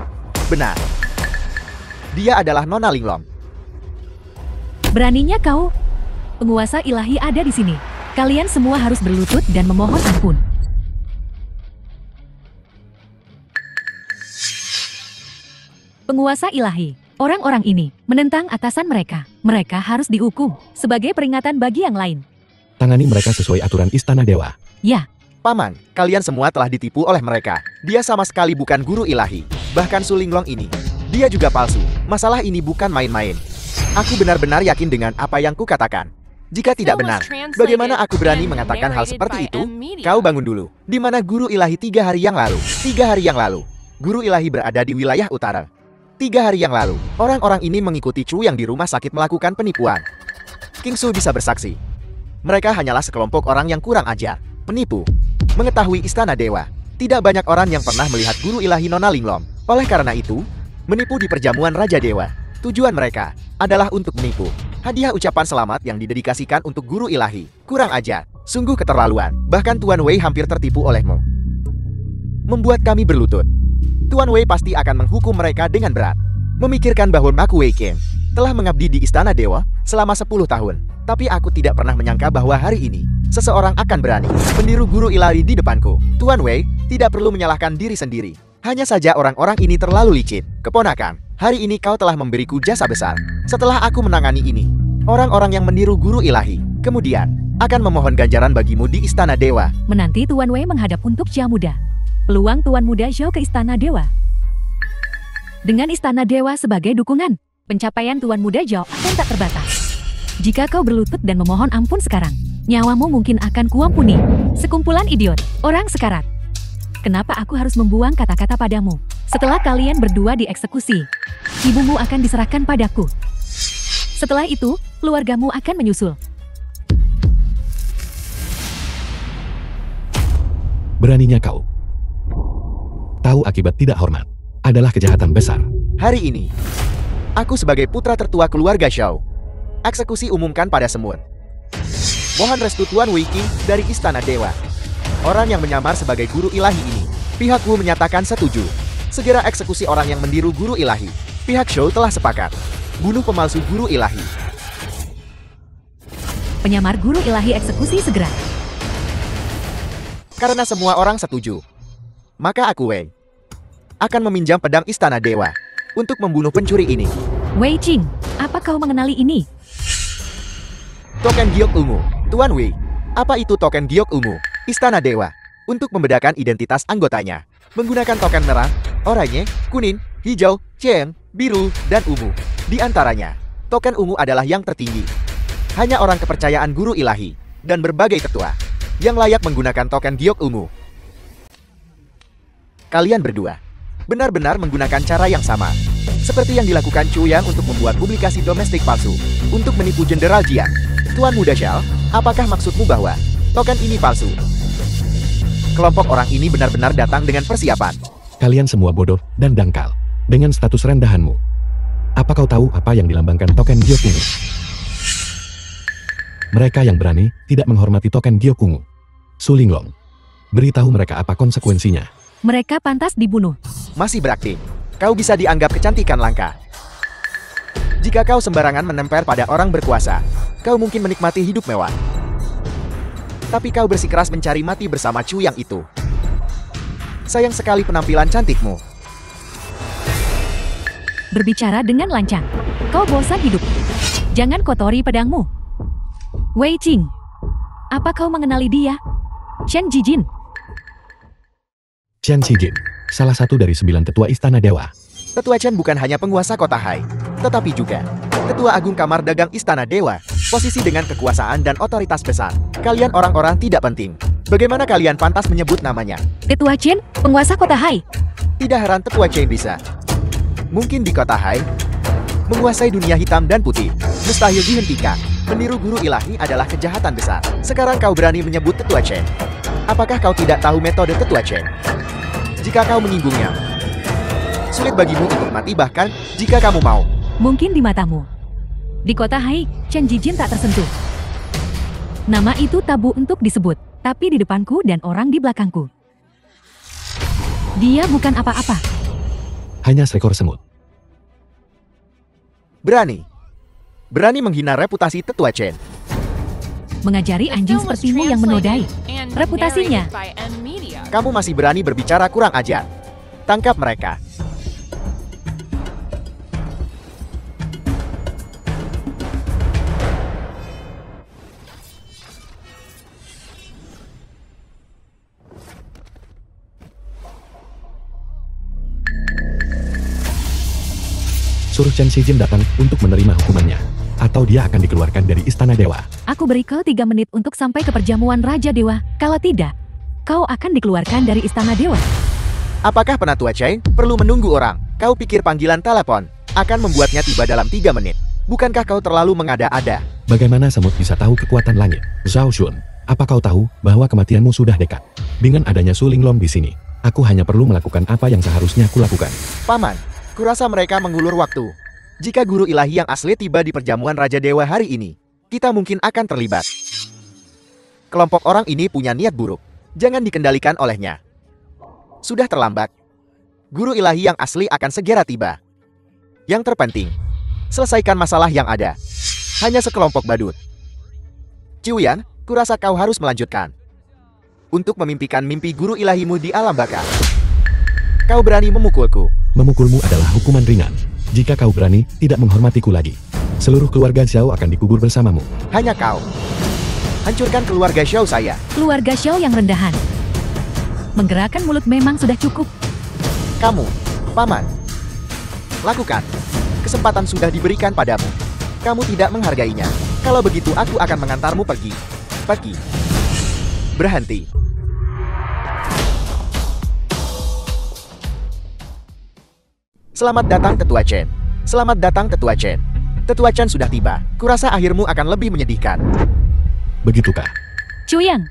Benar. Dia adalah Nona Linglong. Beraninya kau? Penguasa ilahi ada di sini. Kalian semua harus berlutut dan memohon ampun. Penguasa ilahi, orang-orang ini menentang atasan mereka. Mereka harus dihukum sebagai peringatan bagi yang lain. Tangani mereka sesuai aturan Istana Dewa. Ya, Paman, kalian semua telah ditipu oleh mereka. Dia sama sekali bukan guru ilahi. Bahkan Su Linglong ini, dia juga palsu. Masalah ini bukan main-main. Aku benar-benar yakin dengan apa yang kukatakan. Jika tidak benar, bagaimana aku berani mengatakan hal seperti itu? Kau bangun dulu. Di mana guru ilahi 3 hari yang lalu? 3 hari yang lalu, guru ilahi berada di wilayah utara. 3 hari yang lalu, orang-orang ini mengikuti Chu yang di rumah sakit melakukan penipuan. King Su bisa bersaksi. Mereka hanyalah sekelompok orang yang kurang ajar, penipu. Mengetahui Istana Dewa, tidak banyak orang yang pernah melihat guru ilahi Nona Linglong. Oleh karena itu, menipu di perjamuan Raja Dewa. Tujuan mereka adalah untuk menipu. Hadiah ucapan selamat yang didedikasikan untuk guru ilahi. Kurang ajar, sungguh keterlaluan. Bahkan Tuan Wei hampir tertipu olehmu. Membuat kami berlutut. Tuan Wei pasti akan menghukum mereka dengan berat. Memikirkan bahwa aku Wei Qin telah mengabdi di Istana Dewa selama 10 tahun. Tapi aku tidak pernah menyangka bahwa hari ini seseorang akan berani meniru guru ilahi di depanku. Tuan Wei tidak perlu menyalahkan diri sendiri. Hanya saja orang-orang ini terlalu licin. Keponakan, hari ini kau telah memberiku jasa besar. Setelah aku menangani ini, orang-orang yang meniru guru ilahi kemudian akan memohon ganjaran bagimu di Istana Dewa. Menanti Tuan Wei menghadap untuk Jia Muda. Peluang Tuan Muda Zhao ke Istana Dewa. Dengan Istana Dewa sebagai dukungan, pencapaian Tuan Muda Zhao akan tak terbatas. Jika kau berlutut dan memohon ampun sekarang, nyawamu mungkin akan kuampuni. Sekumpulan idiot, orang sekarat. Kenapa aku harus membuang kata-kata padamu? Setelah kalian berdua dieksekusi, ibumu akan diserahkan padaku. Setelah itu, keluargamu akan menyusul. Beraninya kau. Tahu akibat tidak hormat adalah kejahatan besar. Hari ini, aku sebagai putra tertua keluarga Zhao, eksekusi umumkan pada semut. Mohon restu Tuan Wei Qing dari Istana Dewa. Orang yang menyamar sebagai guru ilahi ini, pihakku menyatakan setuju. Segera eksekusi orang yang meniru guru ilahi. Pihak Zhao telah sepakat. Bunuh pemalsu guru ilahi. Penyamar guru ilahi eksekusi segera. Karena semua orang setuju, maka aku Wei akan meminjam pedang Istana Dewa untuk membunuh pencuri ini. Wei Qing, apa kau mengenali ini? Token giok ungu. Tuan Wei, apa itu token giok ungu? Istana Dewa untuk membedakan identitas anggotanya menggunakan token merah, oranye, kuning, hijau, ceng, biru, dan ungu. Di antaranya, token ungu adalah yang tertinggi. Hanya orang kepercayaan guru ilahi dan berbagai tetua yang layak menggunakan token giok ungu. Kalian berdua benar-benar menggunakan cara yang sama, seperti yang dilakukan Chu Yang untuk membuat publikasi domestik palsu untuk menipu Jenderal Jiang. Tuan Muda Zhao, apakah maksudmu bahwa token ini palsu? Kelompok orang ini benar-benar datang dengan persiapan. Kalian semua bodoh dan dangkal dengan status rendahanmu. Apa kau tahu apa yang dilambangkan token giok ungu? Mereka yang berani tidak menghormati token giok ungu. Su Linglong, beritahu mereka apa konsekuensinya. Mereka pantas dibunuh. Masih berakting. Kau bisa dianggap kecantikan langka. Jika kau sembarangan menempel pada orang berkuasa, kau mungkin menikmati hidup mewah. Tapi kau bersikeras mencari mati bersama Chu Yang itu. Sayang sekali penampilan cantikmu. Berbicara dengan lancang. Kau bosan hidup. Jangan kotori pedangmu. Wei Qing, apa kau mengenali dia? Chen Jijin. Chen Xijin, salah satu dari 9 tetua Istana Dewa. Tetua Chen bukan hanya penguasa kota Hai, tetapi juga Ketua Agung Kamar Dagang Istana Dewa. Posisi dengan kekuasaan dan otoritas besar. Kalian orang-orang tidak penting. Bagaimana kalian pantas menyebut namanya? Tetua Chen, penguasa kota Hai. Tidak heran Tetua Chen bisa. Mungkin di kota Hai, menguasai dunia hitam dan putih. Mustahil dihentikan. Meniru guru ilahi adalah kejahatan besar. Sekarang kau berani menyebut Tetua Chen. Apakah kau tidak tahu metode Tetua Chen? Jika kau menyinggungnya, sulit bagimu untuk mati bahkan jika kamu mau. Mungkin di matamu. Di kota Hai, Chen Jijin tak tersentuh. Nama itu tabu untuk disebut, tapi di depanku dan orang di belakangku. Dia bukan apa-apa. Hanya seekor semut. Berani menghina reputasi Tetua Chen. Mengajari The anjing film was sepertimu yang menodai. translated and Reputasinya. narrated by M Media. Kamu masih berani berbicara kurang ajar. Tangkap mereka. Suruh Chen Xijin datang untuk menerima hukumannya. Atau dia akan dikeluarkan dari Istana Dewa. Aku beri kau 3 menit untuk sampai ke perjamuan Raja Dewa. Kalau tidak, kau akan dikeluarkan dari Istana Dewa. Apakah Penatua Chen perlu menunggu orang? Kau pikir panggilan telepon akan membuatnya tiba dalam 3 menit? Bukankah kau terlalu mengada-ada? Bagaimana semut bisa tahu kekuatan langit? Zhao Xun, apa kau tahu bahwa kematianmu sudah dekat? Dengan adanya Su Linglong di sini, aku hanya perlu melakukan apa yang seharusnya kulakukan. Paman, kurasa mereka mengulur waktu. Jika guru ilahi yang asli tiba di perjamuan Raja Dewa hari ini, kita mungkin akan terlibat. Kelompok orang ini punya niat buruk. Jangan dikendalikan olehnya. Sudah terlambat. Guru ilahi yang asli akan segera tiba. Yang terpenting, selesaikan masalah yang ada. Hanya sekelompok badut. Chu Yan, Kurasa kau harus melanjutkan. Untuk memimpikan mimpi guru ilahimu di alam baka. Kau berani memukulku. Memukulmu adalah hukuman ringan. Jika kau berani tidak menghormatiku lagi, seluruh keluarga Xiao akan dikubur bersamamu. Hanya kau. Hancurkan keluarga Xiao saya. Keluarga Xiao yang rendahan. Menggerakkan mulut memang sudah cukup. Kamu, paman. Lakukan. Kesempatan sudah diberikan padamu. Kamu tidak menghargainya. Kalau begitu aku akan mengantarmu pergi. Pergi. Berhenti. Selamat datang Tetua Chen. Selamat datang Tetua Chen. Tetua Chen sudah tiba. Kurasa akhirmu akan lebih menyedihkan. Begitukah? Chuyang,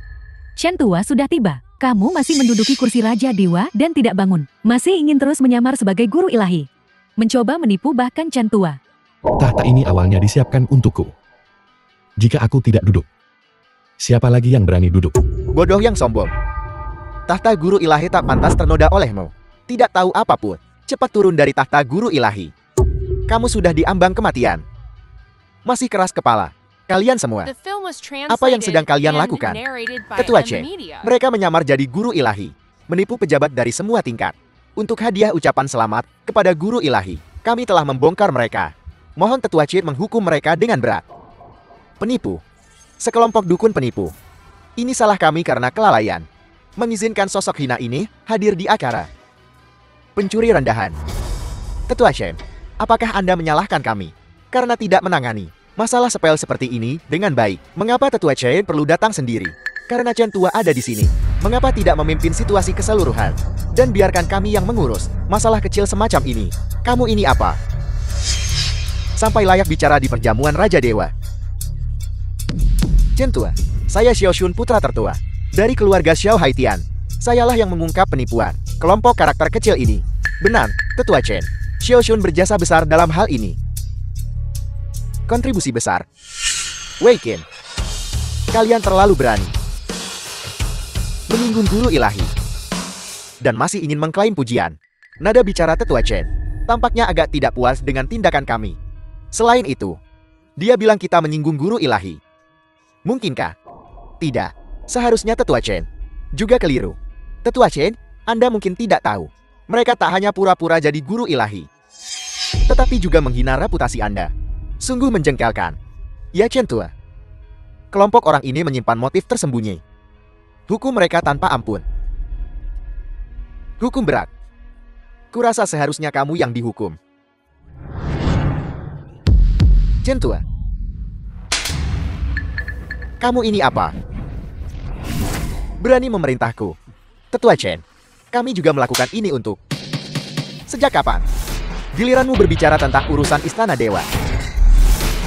Chen tua sudah tiba. Kamu masih menduduki kursi Raja Dewa dan tidak bangun. Masih ingin terus menyamar sebagai guru ilahi. Mencoba menipu bahkan Chen tua. Tahta ini awalnya disiapkan untukku. Jika aku tidak duduk, siapa lagi yang berani duduk? Bodoh yang sombong. Tahta guru ilahi tak pantas ternoda olehmu. Tidak tahu apapun. Cepat turun dari tahta guru ilahi. Kamu sudah diambang kematian. Masih keras kepala. Kalian semua. Apa yang sedang kalian lakukan? Tetua Chen, mereka menyamar jadi guru ilahi. Menipu pejabat dari semua tingkat. Untuk hadiah ucapan selamat kepada guru ilahi, kami telah membongkar mereka. Mohon Tetua Chen menghukum mereka dengan berat. Penipu. Sekelompok dukun penipu. Ini salah kami karena kelalaian. Mengizinkan sosok hina ini hadir di acara. Pencuri rendahan. Tetua Chen, apakah Anda menyalahkan kami karena tidak menangani masalah sepele seperti ini dengan baik? Mengapa Tetua Chen perlu datang sendiri? Karena Chen tua ada di sini. Mengapa tidak memimpin situasi keseluruhan dan biarkan kami yang mengurus masalah kecil semacam ini? Kamu ini apa? Sampai layak bicara di perjamuan Raja Dewa. Chen tua, saya Xiao Shun, putra tertua dari keluarga Xiao Haitian. Sayalah yang mengungkap penipuan kelompok karakter kecil ini. Benar, Tetua Chen. Xiao Shun berjasa besar dalam hal ini. Kontribusi besar. Wei Qin, kalian terlalu berani menyinggung guru ilahi dan masih ingin mengklaim pujian. Nada bicara Tetua Chen tampaknya agak tidak puas dengan tindakan kami. Selain itu, dia bilang kita menyinggung guru ilahi. Mungkinkah? Tidak. Seharusnya Tetua Chen juga keliru. Tetua Chen, Anda mungkin tidak tahu. Mereka tak hanya pura-pura jadi guru ilahi, tetapi juga menghina reputasi Anda. Sungguh menjengkelkan. Ya Chen tua. Kelompok orang ini menyimpan motif tersembunyi. Hukum mereka tanpa ampun. Hukum berat. Kurasa seharusnya kamu yang dihukum. Chen tua. Kamu ini apa? Berani memerintahku. Tetua Chen, kami juga melakukan ini untuk... Sejak kapan? Giliranmu berbicara tentang urusan Istana Dewa.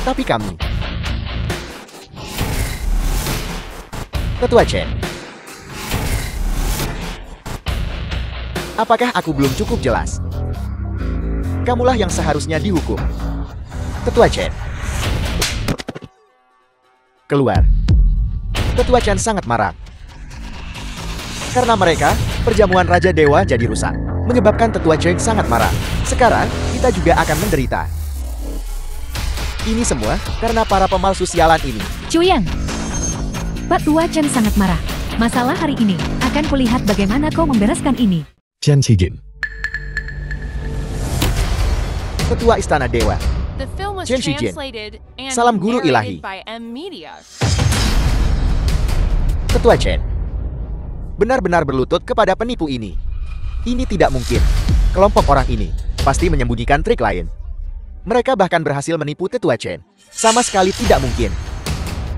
Tapi kami... Tetua Chen, apakah aku belum cukup jelas? Kamulah yang seharusnya dihukum. Tetua Chen, keluar. Tetua Chen sangat marah. Karena mereka, perjamuan Raja Dewa jadi rusak. Menyebabkan Tetua Chen sangat marah. Sekarang, kita juga akan menderita. Ini semua karena para pemalsu sialan ini. Chuyang, Pak Tua Chen sangat marah. Masalah hari ini, akan kulihat bagaimana kau membereskan ini. Chen Shijin. Ketua Istana Dewa. Chen Shijin. Salam guru ilahi. Ketua Chen. Benar-benar berlutut kepada penipu ini. Ini tidak mungkin. Kelompok orang ini pasti menyembunyikan trik lain. Mereka bahkan berhasil menipu Tetua Chen. Sama sekali tidak mungkin.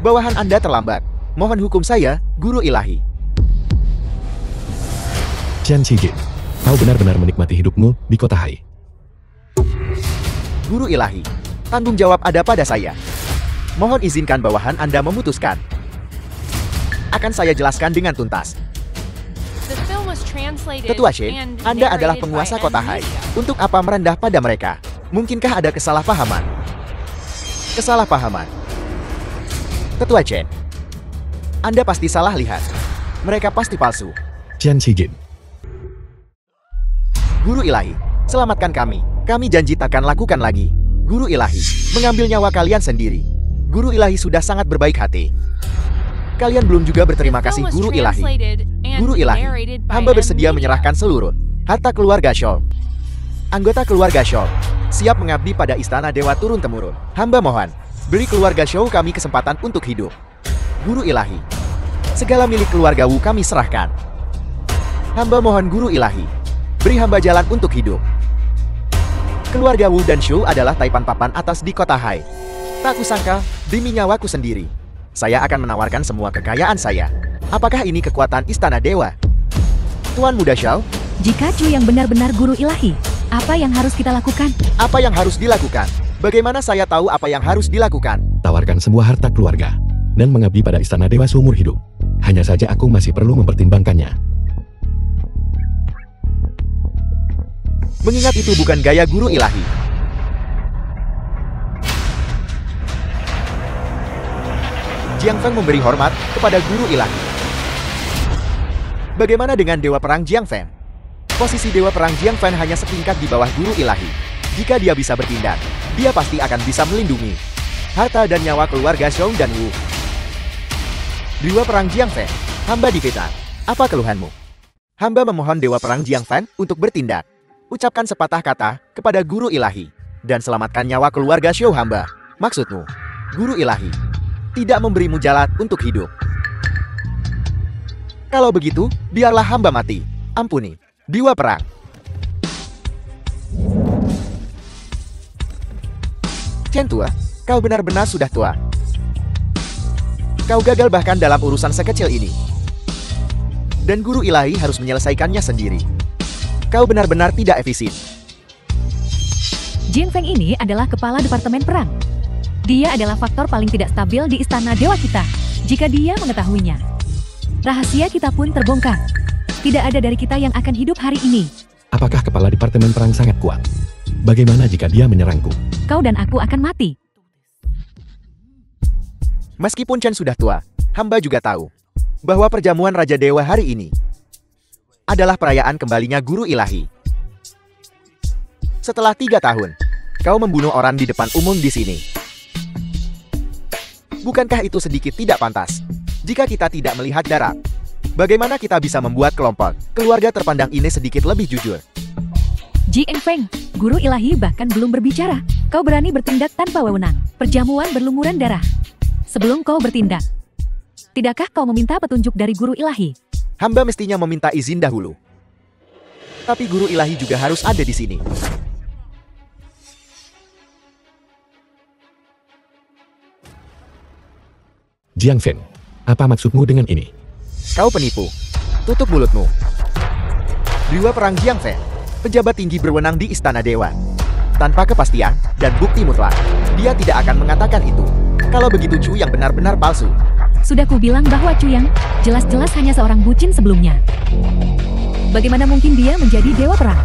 Bawahan Anda terlambat. Mohon hukum saya, guru ilahi. Chen Shijin, kau benar-benar menikmati hidupmu di kota Hai. Guru ilahi, tanggung jawab ada pada saya. Mohon izinkan bawahan Anda memutuskan. Akan saya jelaskan dengan tuntas. Tetua Chen, Anda adalah penguasa kota Hai. Untuk apa merendah pada mereka? Mungkinkah ada kesalahpahaman? Kesalahpahaman. Tetua Chen, Anda pasti salah lihat. Mereka pasti palsu. Chen Shijin. Guru ilahi, selamatkan kami. Kami janji takkan lakukan lagi. Guru ilahi, mengambil nyawa kalian sendiri. Guru ilahi sudah sangat berbaik hati. Kalian belum juga berterima The kasih film was Guru Ilahi. translated and Guru Ilahi, narrated by hamba bersedia Media. menyerahkan seluruh harta keluarga Shaw. Anggota keluarga Shaw siap mengabdi pada istana dewa turun-temurun. Hamba mohon, beri keluarga Shaw kami kesempatan untuk hidup. Guru Ilahi, segala milik keluarga Wu kami serahkan. Hamba mohon Guru Ilahi, beri hamba jalan untuk hidup. Keluarga Wu dan Shu adalah taipan papan atas di kota Hai. Tak kusangka, demi nyawaku sendiri, saya akan menawarkan semua kekayaan saya. Apakah ini kekuatan istana dewa? Tuan Muda Xiao, Jika Chu yang benar-benar Guru Ilahi, apa yang harus kita lakukan? apa yang harus dilakukan? Bagaimana saya tahu apa yang harus dilakukan? Tawarkan semua harta keluarga dan mengabdi pada istana dewa seumur hidup. Hanya saja aku masih perlu mempertimbangkannya. Mengingat itu bukan gaya Guru Ilahi. Jiang Feng memberi hormat kepada Guru Ilahi. Bagaimana dengan Dewa Perang Jiang Feng? Posisi Dewa Perang Jiang Feng hanya setingkat di bawah Guru Ilahi. Jika dia bisa bertindak, dia pasti akan bisa melindungi harta dan nyawa keluarga Xiong dan Wu. Dewa Perang Jiang Feng, hamba difitnah. Apa keluhanmu? Hamba memohon Dewa Perang Jiang Feng untuk bertindak. Ucapkan sepatah kata kepada Guru Ilahi dan selamatkan nyawa keluarga Xiao hamba. Maksudmu, Guru Ilahi tidak memberimu jalan untuk hidup. Kalau begitu, biarlah hamba mati. Ampuni, Dewa Perang. Chen Tua, kau benar-benar sudah tua. Kau gagal bahkan dalam urusan sekecil ini. Dan Guru Ilahi harus menyelesaikannya sendiri. Kau benar-benar tidak efisien. Jin Feng ini adalah kepala Departemen Perang. Dia adalah faktor paling tidak stabil di istana dewa kita. Jika dia mengetahuinya, rahasia kita pun terbongkar. Tidak ada dari kita yang akan hidup hari ini. Apakah kepala departemen perang sangat kuat? Bagaimana jika dia menyerangku? Kau dan aku akan mati. Meskipun Chen sudah tua, hamba juga tahu bahwa perjamuan Raja Dewa hari ini adalah perayaan kembalinya Guru Ilahi. Setelah 3 tahun, kau membunuh orang di depan umum di sini. Bukankah itu sedikit tidak pantas? Jika kita tidak melihat darah, bagaimana kita bisa membuat kelompok keluarga terpandang ini sedikit lebih jujur? Ji Feng, Guru Ilahi bahkan belum berbicara. Kau berani bertindak tanpa wewenang. Perjamuan berlumuran darah. Sebelum kau bertindak, tidakkah kau meminta petunjuk dari Guru Ilahi? Hamba mestinya meminta izin dahulu. Tapi Guru Ilahi juga harus ada di sini. Jiang Feng, apa maksudmu dengan ini? Kau penipu. Tutup mulutmu. Dewa Perang Jiang Feng, pejabat tinggi berwenang di Istana Dewa. Tanpa kepastian dan bukti mutlak, dia tidak akan mengatakan itu. Kalau begitu Chu yang benar-benar palsu. Sudah kubilang bahwa Cuyang jelas-jelas hanya seorang bucin sebelumnya. Bagaimana mungkin dia menjadi dewa perang?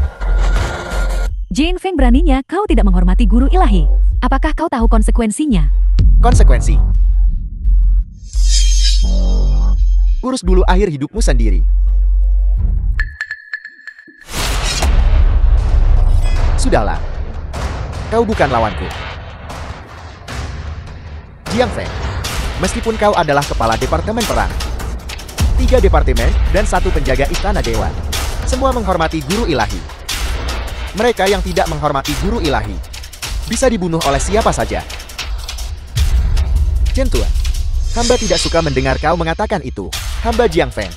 Jin Feng, beraninya kau tidak menghormati Guru Ilahi. Apakah kau tahu konsekuensinya? Konsekuensi. Urus dulu akhir hidupmu sendiri. Sudahlah. Kau bukan lawanku. Jiang Feng, meskipun kau adalah kepala departemen perang, 3 departemen dan 1 penjaga istana dewa, semua menghormati Guru Ilahi. Mereka yang tidak menghormati Guru Ilahi bisa dibunuh oleh siapa saja. Chen Tua, hamba tidak suka mendengar kau mengatakan itu. Hamba Jiang Feng,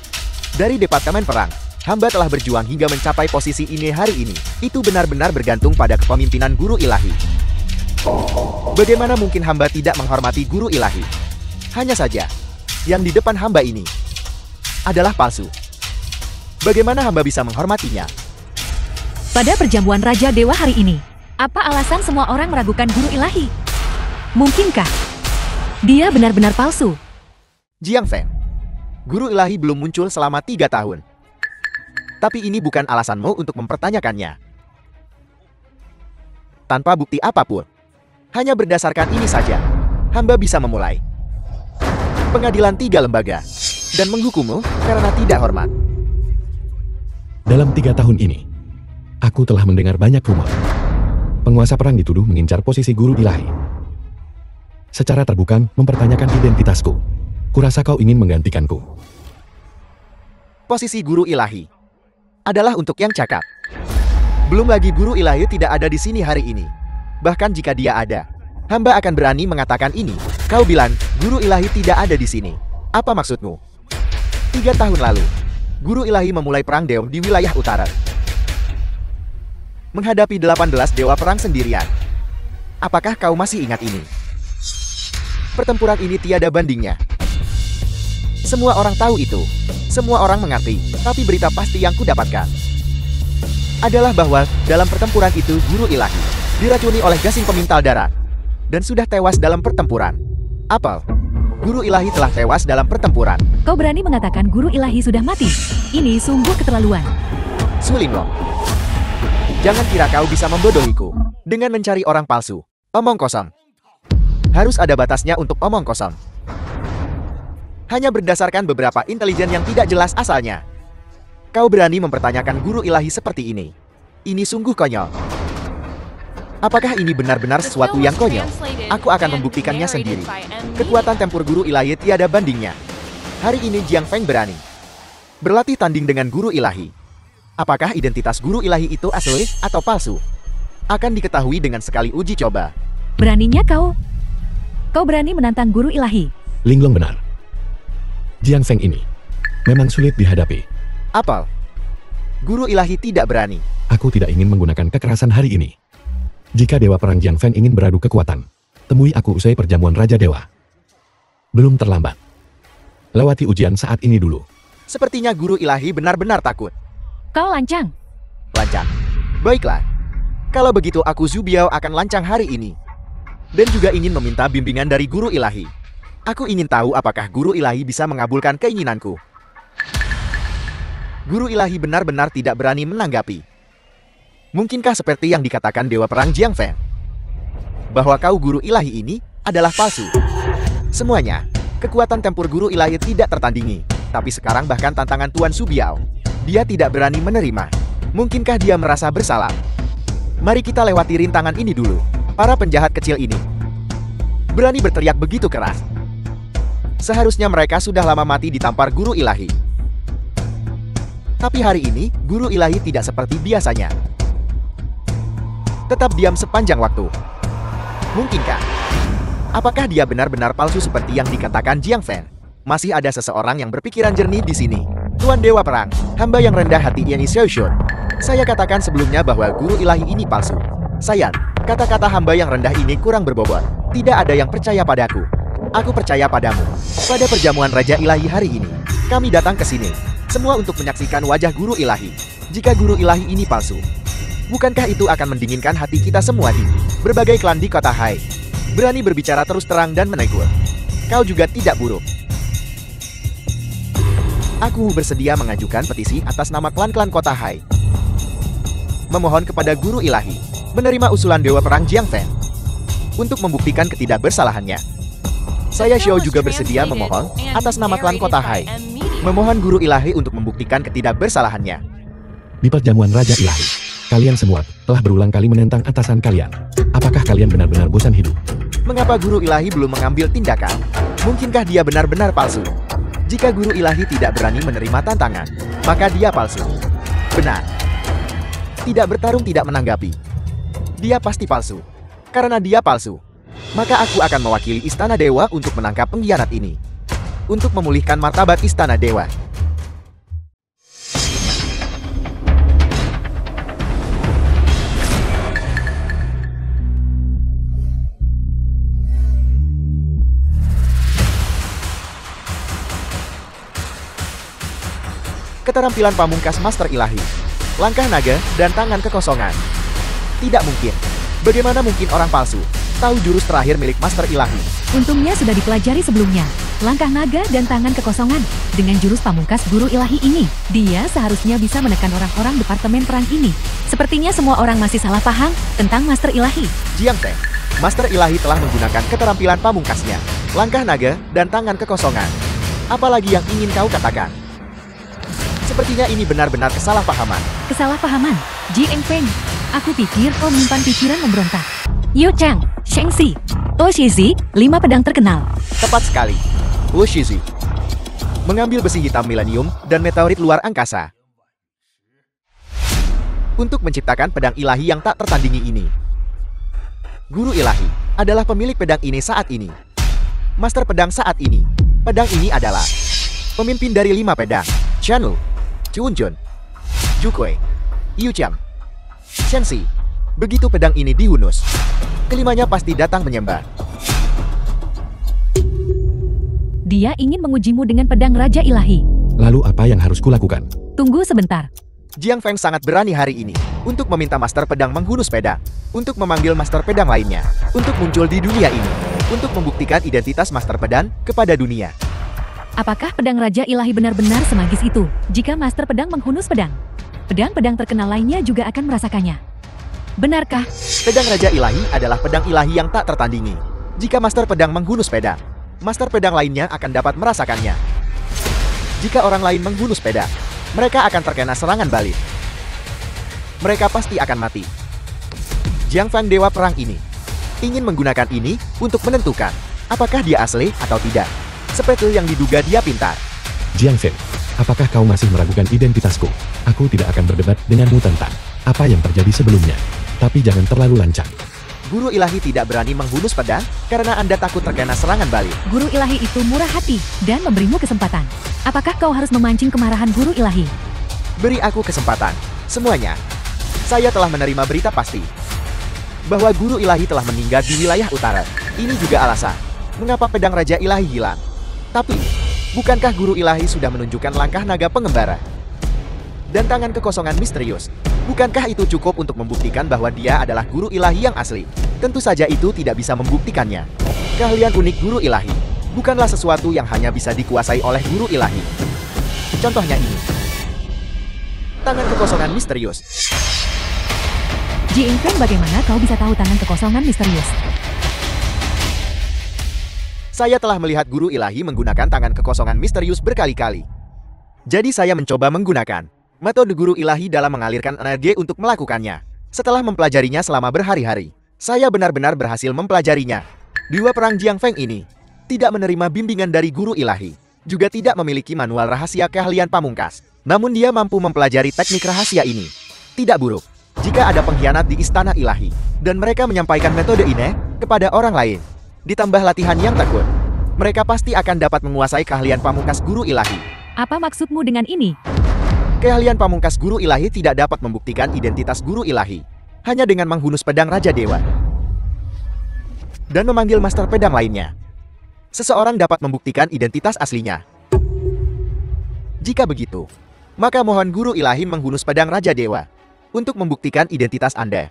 dari departemen perang, hamba telah berjuang hingga mencapai posisi ini hari ini. Itu benar-benar bergantung pada kepemimpinan Guru Ilahi. Bagaimana mungkin hamba tidak menghormati Guru Ilahi? Hanya saja, yang di depan hamba ini adalah palsu. Bagaimana hamba bisa menghormatinya? Pada perjamuan Raja Dewa hari ini, apa alasan semua orang meragukan Guru Ilahi? Mungkinkah dia benar-benar palsu? Jiang Feng, Guru Ilahi belum muncul selama 3 tahun. Tapi ini bukan alasanmu untuk mempertanyakannya. Tanpa bukti apapun, hanya berdasarkan ini saja, hamba bisa memulai pengadilan 3 lembaga dan menghukummu karena tidak hormat. Dalam 3 tahun ini, aku telah mendengar banyak rumor. Penguasa perang dituduh mengincar posisi Guru Ilahi. Secara terbuka mempertanyakan identitasku. Kurasa kau ingin menggantikanku. Posisi guru ilahi adalah untuk yang cakap. Belum lagi guru ilahi tidak ada di sini hari ini. Bahkan jika dia ada, hamba akan berani mengatakan ini. Kau bilang guru ilahi tidak ada di sini. Apa maksudmu? 3 tahun lalu, guru ilahi memulai perang Deom di wilayah utara. Menghadapi 18 dewa perang sendirian. Apakah kau masih ingat ini? Pertempuran ini tiada bandingnya. Semua orang tahu itu. Semua orang mengerti. Tapi berita pasti yang kudapatkan adalah bahwa dalam pertempuran itu guru ilahi diracuni oleh gasing pemintal darah dan sudah tewas dalam pertempuran. Apel, guru ilahi telah tewas dalam pertempuran. Kau berani mengatakan guru ilahi sudah mati? Ini sungguh keterlaluan. Su Linglong, jangan kira kau bisa membodohiku dengan mencari orang palsu. Omong kosong. Harus ada batasnya untuk omong kosong. Hanya berdasarkan beberapa intelijen yang tidak jelas asalnya. Kau berani mempertanyakan guru ilahi seperti ini. Ini sungguh konyol. Apakah ini benar-benar sesuatu yang konyol? Aku akan membuktikannya sendiri. Kekuatan tempur guru ilahi tiada bandingnya. Hari ini Jiang Feng berani berlatih tanding dengan guru ilahi. Apakah identitas guru ilahi itu asli atau palsu? Akan diketahui dengan sekali uji coba. Beraninya kau? Kau berani menantang guru ilahi? Linglong benar. Jiang Feng ini memang sulit dihadapi. Apel, guru ilahi tidak berani. Aku tidak ingin menggunakan kekerasan hari ini. Jika Dewa Perang Jiang Feng ingin beradu kekuatan, temui aku usai perjamuan Raja Dewa. Belum terlambat. Lewati ujian saat ini dulu. Sepertinya guru ilahi benar-benar takut. Kau lancang. Lancang. Baiklah. Kalau begitu aku Zhu Biao akan lancang hari ini. Dan juga ingin meminta bimbingan dari guru ilahi. Aku ingin tahu apakah guru ilahi bisa mengabulkan keinginanku. Guru ilahi benar-benar tidak berani menanggapi. Mungkinkah seperti yang dikatakan Dewa Perang Jiang Feng? Bahwa kau guru ilahi ini adalah palsu. Semuanya, kekuatan tempur guru ilahi tidak tertandingi. Tapi sekarang bahkan tantangan Tuan Zhu Biao, dia tidak berani menerima. Mungkinkah dia merasa bersalah? Mari kita lewati rintangan ini dulu. Para penjahat kecil ini berani berteriak begitu keras. Seharusnya mereka sudah lama mati ditampar guru ilahi. Tapi hari ini, guru ilahi tidak seperti biasanya. Tetap diam sepanjang waktu. Mungkinkah? Apakah dia benar-benar palsu seperti yang dikatakan Jiang Feng? Masih ada seseorang yang berpikiran jernih di sini. Tuan Dewa Perang, hamba yang rendah hati Yanni Xiaoxun. Saya katakan sebelumnya bahwa guru ilahi ini palsu. Sayang, kata-kata hamba yang rendah ini kurang berbobot. Tidak ada yang percaya padaku. Aku percaya padamu. Pada perjamuan Raja Ilahi hari ini, kami datang ke sini. Semua untuk menyaksikan wajah guru ilahi. Jika guru ilahi ini palsu, bukankah itu akan mendinginkan hati kita semua di berbagai klan di kota Hai? Berani berbicara terus terang dan menegur. Kau juga tidak buruk. Aku bersedia mengajukan petisi atas nama klan-klan kota Hai. Memohon kepada guru ilahi menerima usulan Dewa Perang Jiang Feng untuk membuktikan ketidakbersalahannya. Saya Xiao juga bersedia memohon atas nama klan kota Hai. Memohon guru ilahi untuk membuktikan ketidakbersalahannya. Di perjamuan Raja Ilahi, kalian semua telah berulang kali menentang atasan kalian. Apakah kalian benar-benar bosan hidup? Mengapa guru ilahi belum mengambil tindakan? Mungkinkah dia benar-benar palsu? Jika guru ilahi tidak berani menerima tantangan, maka dia palsu. Benar. Tidak bertarung, tidak menanggapi. Dia pasti palsu. Karena dia palsu, maka aku akan mewakili Istana Dewa untuk menangkap pengkhianat ini. Untuk memulihkan martabat Istana Dewa. Keterampilan pamungkas Master Ilahi. Langkah naga dan tangan kekosongan. Tidak mungkin. Bagaimana mungkin orang palsu tahu jurus terakhir milik Master Ilahi? Untungnya sudah dipelajari sebelumnya. Langkah naga dan tangan kekosongan. Dengan jurus pamungkas guru ilahi ini, dia seharusnya bisa menekan orang-orang departemen perang ini. Sepertinya semua orang masih salah paham tentang Master Ilahi. Jiang Feng, Master Ilahi telah menggunakan keterampilan pamungkasnya. Langkah naga dan tangan kekosongan. Apalagi yang ingin kau katakan? Sepertinya ini benar-benar kesalahpahaman. Kesalahpahaman? Jiang Feng, aku pikir kau menyimpan pikiran memberontak. Yu Chang, Sheng Xi, Oh Shizi, 5 pedang terkenal. Tepat sekali. Wushizi. Mengambil besi hitam milenium dan meteorit luar angkasa. Untuk menciptakan pedang ilahi yang tak tertandingi ini. Guru ilahi adalah pemilik pedang ini saat ini. Master pedang saat ini. Pedang ini adalah pemimpin dari 5 pedang. Chen Lu, Chunjun, Jukuei, Yu Qiang, Shenxi. Begitu pedang ini dihunus, kelimanya pasti datang menyembah. Dia ingin mengujimu dengan pedang Raja Ilahi. Lalu apa yang harus kulakukan? Tunggu sebentar. Jiang Feng sangat berani hari ini untuk meminta Master Pedang menghunus pedang, untuk memanggil Master Pedang lainnya, untuk muncul di dunia ini, untuk membuktikan identitas Master Pedang kepada dunia. Apakah pedang Raja Ilahi benar-benar semagis itu? Jika Master Pedang menghunus pedang, pedang-pedang terkenal lainnya juga akan merasakannya. Benarkah? Pedang Raja Ilahi adalah pedang ilahi yang tak tertandingi. Jika Master Pedang menghunus pedang, Master Pedang lainnya akan dapat merasakannya. Jika orang lain menghunus pedang, mereka akan terkena serangan balik. Mereka pasti akan mati. Jiang Feng Dewa Perang ini ingin menggunakan ini untuk menentukan apakah dia asli atau tidak. Seperti yang diduga dia pintar. Jiang Feng, apakah kau masih meragukan identitasku? Aku tidak akan berdebat denganmu tentang apa yang terjadi sebelumnya. Tapi jangan terlalu lancang. Guru ilahi tidak berani menghunus pedang karena Anda takut terkena serangan balik. Guru ilahi itu murah hati dan memberimu kesempatan. Apakah kau harus memancing kemarahan guru ilahi? Beri aku kesempatan. Semuanya. Saya telah menerima berita pasti bahwa guru ilahi telah meninggal di wilayah utara. Ini juga alasan mengapa pedang Raja Ilahi hilang. Tapi, bukankah guru ilahi sudah menunjukkan langkah naga pengembara dan tangan kekosongan misterius? Bukankah itu cukup untuk membuktikan bahwa dia adalah guru ilahi yang asli? Tentu saja itu tidak bisa membuktikannya. Keahlian unik guru ilahi bukanlah sesuatu yang hanya bisa dikuasai oleh guru ilahi. Contohnya ini. Tangan kekosongan misterius. Jiang Feng, bagaimana kau bisa tahu tangan kekosongan misterius? Saya telah melihat guru ilahi menggunakan tangan kekosongan misterius berkali-kali. Jadi saya mencoba menggunakan metode guru ilahi dalam mengalirkan energi untuk melakukannya. Setelah mempelajarinya selama berhari-hari, saya benar-benar berhasil mempelajarinya. Dewa Perang Jiang Feng ini tidak menerima bimbingan dari guru ilahi, juga tidak memiliki manual rahasia keahlian pamungkas. Namun dia mampu mempelajari teknik rahasia ini. Tidak buruk jika ada pengkhianat di istana ilahi, dan mereka menyampaikan metode ini kepada orang lain. Ditambah latihan yang tekun, mereka pasti akan dapat menguasai keahlian pamungkas guru ilahi. Apa maksudmu dengan ini? Keahlian pamungkas guru ilahi tidak dapat membuktikan identitas guru ilahi hanya dengan menghunus pedang Raja Dewa dan memanggil Master Pedang lainnya. Seseorang dapat membuktikan identitas aslinya. Jika begitu, maka mohon guru ilahi menghunus pedang Raja Dewa untuk membuktikan identitas Anda.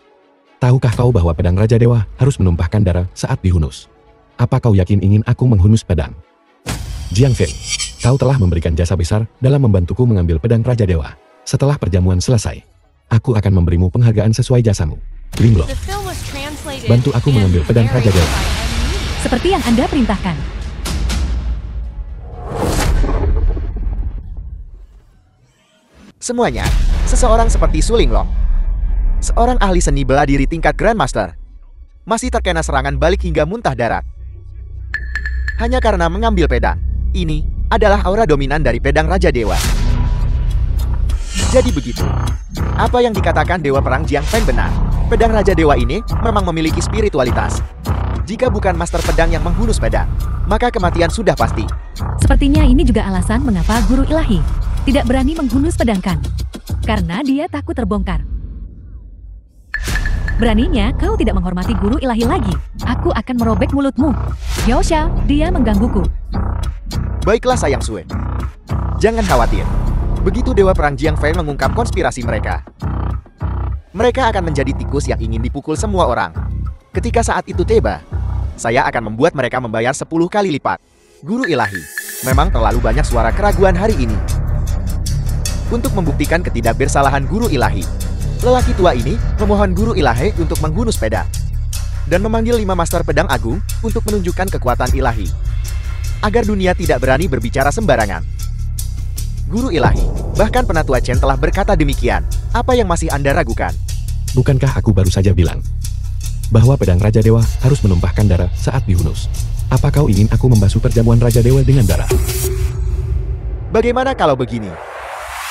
Tahukah kau bahwa pedang Raja Dewa harus menumpahkan darah saat dihunus? Apa kau yakin ingin aku menghunus pedang? Jiang Feng, kau telah memberikan jasa besar dalam membantuku mengambil pedang Raja Dewa. Setelah perjamuan selesai, aku akan memberimu penghargaan sesuai jasamu. Linglong, The film was translated bantu aku mengambil and pedang Raja narrated Dewa. by Annie. Seperti yang Anda perintahkan. Semuanya, seseorang seperti Su Linglong, seorang ahli seni bela diri tingkat Grandmaster, masih terkena serangan balik hingga muntah darah. Hanya karena mengambil pedang. Ini adalah aura dominan dari pedang Raja Dewa. Jadi begitu. Apa yang dikatakan Dewa Perang Jiang Feng benar. Pedang Raja Dewa ini memang memiliki spiritualitas. Jika bukan Master Pedang yang menghunus pedang, maka kematian sudah pasti. Sepertinya ini juga alasan mengapa guru ilahi tidak berani menghunus pedang Kan. Karena dia takut terbongkar. Beraninya kau tidak menghormati guru ilahi lagi. Aku akan merobek mulutmu. Yaosha, dia menggangguku. Baiklah sayang Sue. Jangan khawatir. Begitu Dewa Perang Jiang Feng mengungkap konspirasi mereka, mereka akan menjadi tikus yang ingin dipukul semua orang. Ketika saat itu tiba, saya akan membuat mereka membayar 10 kali lipat. Guru ilahi, memang terlalu banyak suara keraguan hari ini. Untuk membuktikan ketidakbersalahan guru ilahi, lelaki tua ini memohon guru ilahi untuk menghunus pedang dan memanggil 5 Master Pedang Agung untuk menunjukkan kekuatan ilahi, agar dunia tidak berani berbicara sembarangan. Guru ilahi, bahkan penatua Chen telah berkata demikian. Apa yang masih Anda ragukan? Bukankah aku baru saja bilang bahwa pedang Raja Dewa harus menumpahkan darah saat dihunus? Apa kau ingin aku membasuh perjamuan Raja Dewa dengan darah? Bagaimana kalau begini?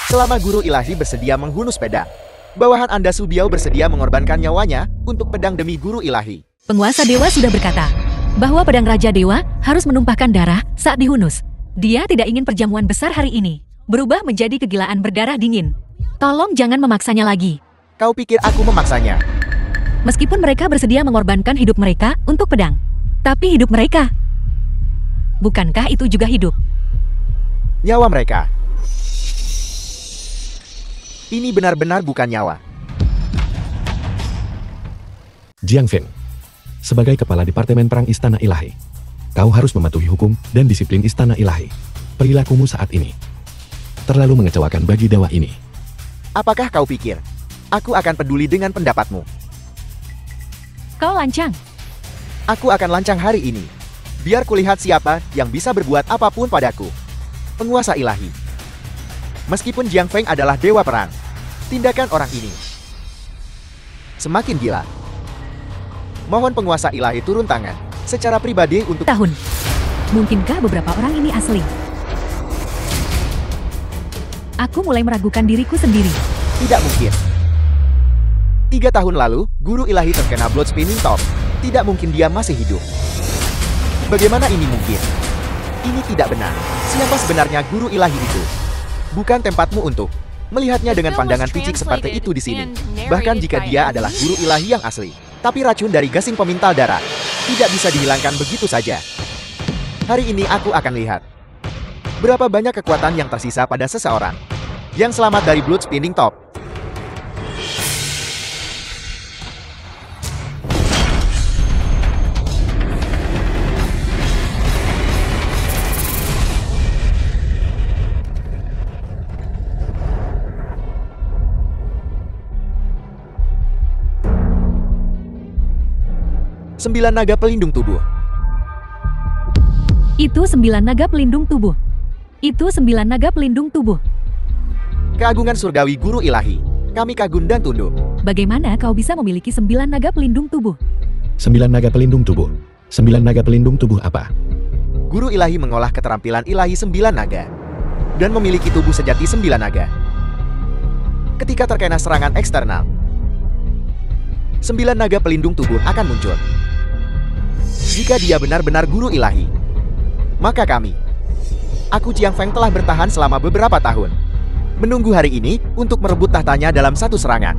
Selama guru ilahi bersedia menghunus pedang, bawahan Anda Subiao bersedia mengorbankan nyawanya untuk pedang demi guru ilahi. Penguasa dewa sudah berkata bahwa pedang Raja Dewa harus menumpahkan darah saat dihunus. Dia tidak ingin perjamuan besar hari ini berubah menjadi kegilaan berdarah dingin. Tolong jangan memaksanya lagi. Kau pikir aku memaksanya? Meskipun mereka bersedia mengorbankan hidup mereka untuk pedang, tapi hidup mereka, bukankah itu juga hidup? Nyawa mereka. Ini benar-benar bukan nyawa. Jiang Feng, sebagai kepala Departemen Perang Istana Ilahi, kau harus mematuhi hukum dan disiplin Istana Ilahi. Perilakumu saat ini terlalu mengecewakan bagi dewa ini. Apakah kau pikir aku akan peduli dengan pendapatmu? Kau lancang. Aku akan lancang hari ini. Biar kulihat siapa yang bisa berbuat apapun padaku. Penguasa ilahi. Meskipun Jiang Feng adalah dewa perang, tindakan orang ini semakin gila. Mohon penguasa ilahi turun tangan secara pribadi untuk Tahun. Mungkinkah beberapa orang ini asli? Aku mulai meragukan diriku sendiri. Tidak mungkin. 3 tahun lalu, guru ilahi terkena blood spinning top. Tidak mungkin dia masih hidup. Bagaimana ini mungkin? Ini tidak benar. Siapa sebenarnya guru ilahi itu? Bukan tempatmu untuk melihatnya dengan pandangan picik seperti itu di sini. Bahkan jika dia adalah guru ilahi yang asli. Tapi racun dari gasing pemintal darah tidak bisa dihilangkan begitu saja. Hari ini aku akan lihat berapa banyak kekuatan yang tersisa pada seseorang yang selamat dari blood spinning top. Sembilan naga pelindung tubuh. Itu 9 naga pelindung tubuh. Itu 9 naga pelindung tubuh. Keagungan surgawi guru ilahi. Kami kagum dan tunduk. Bagaimana kau bisa memiliki 9 naga pelindung tubuh? 9 naga pelindung tubuh. 9 naga pelindung tubuh apa? Guru ilahi mengolah keterampilan ilahi 9 naga dan memiliki tubuh sejati 9 naga. Ketika terkena serangan eksternal, 9 naga pelindung tubuh akan muncul. Jika dia benar-benar guru ilahi, maka aku Jiang Feng telah bertahan selama beberapa tahun, menunggu hari ini untuk merebut tahtanya dalam satu serangan.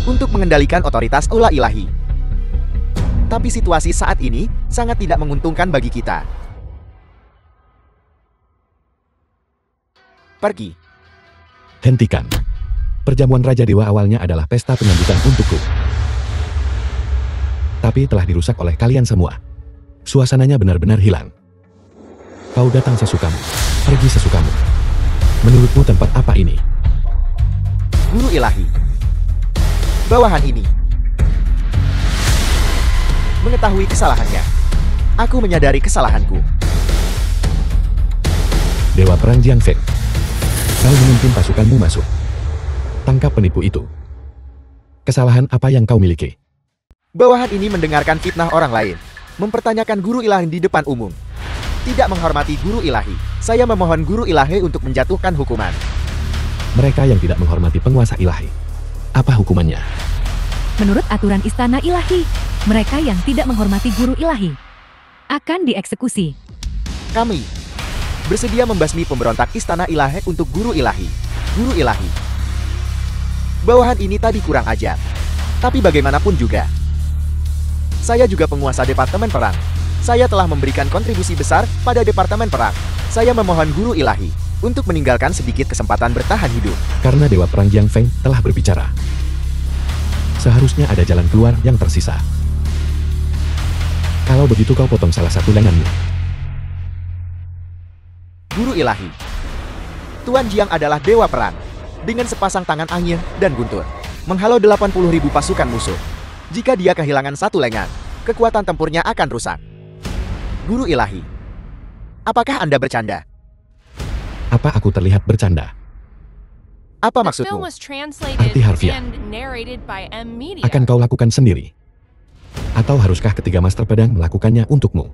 Untuk mengendalikan otoritas aula ilahi. Tapi situasi saat ini sangat tidak menguntungkan bagi kita. Pergi. Hentikan. Perjamuan Raja Dewa awalnya adalah pesta penyambutan untukku. Tapi telah dirusak oleh kalian semua. Suasananya benar-benar hilang. Kau datang sesukamu, pergi sesukamu. Menurutmu tempat apa ini? Guru ilahi. Bawahan ini mengetahui kesalahannya. Aku menyadari kesalahanku. Dewa Perang Jiang Feng. Kau memimpin pasukanmu masuk. Tangkap penipu itu. Kesalahan apa yang kau miliki? Bawahan ini mendengarkan fitnah orang lain, mempertanyakan guru ilahi di depan umum. Tidak menghormati guru ilahi. Saya memohon guru ilahi untuk menjatuhkan hukuman. Mereka yang tidak menghormati penguasa ilahi. Apa hukumannya? Menurut aturan istana ilahi, mereka yang tidak menghormati guru ilahi akan dieksekusi. Kami bersedia membasmi pemberontak istana ilahi untuk guru ilahi. Guru ilahi. Bawahan ini tadi kurang ajar. Tapi bagaimanapun juga, saya juga penguasa Departemen Perang. Saya telah memberikan kontribusi besar pada Departemen Perang. Saya memohon guru ilahi untuk meninggalkan sedikit kesempatan bertahan hidup. Karena Dewa Perang Jiang Feng telah berbicara. Seharusnya ada jalan keluar yang tersisa. Kalau begitu kau potong salah satu lenganmu. Guru ilahi. Tuan Jiang adalah dewa perang. Dengan sepasang tangan angin dan guntur, menghalau 80.000 pasukan musuh. Jika dia kehilangan satu lengan, kekuatan tempurnya akan rusak. Guru ilahi. Apakah Anda bercanda? Apa aku terlihat bercanda? Apa The film maksudmu? was translated Arti harfiah. and narrated by M Media. Akan kau lakukan sendiri. Atau haruskah ketiga Master Pedang melakukannya untukmu?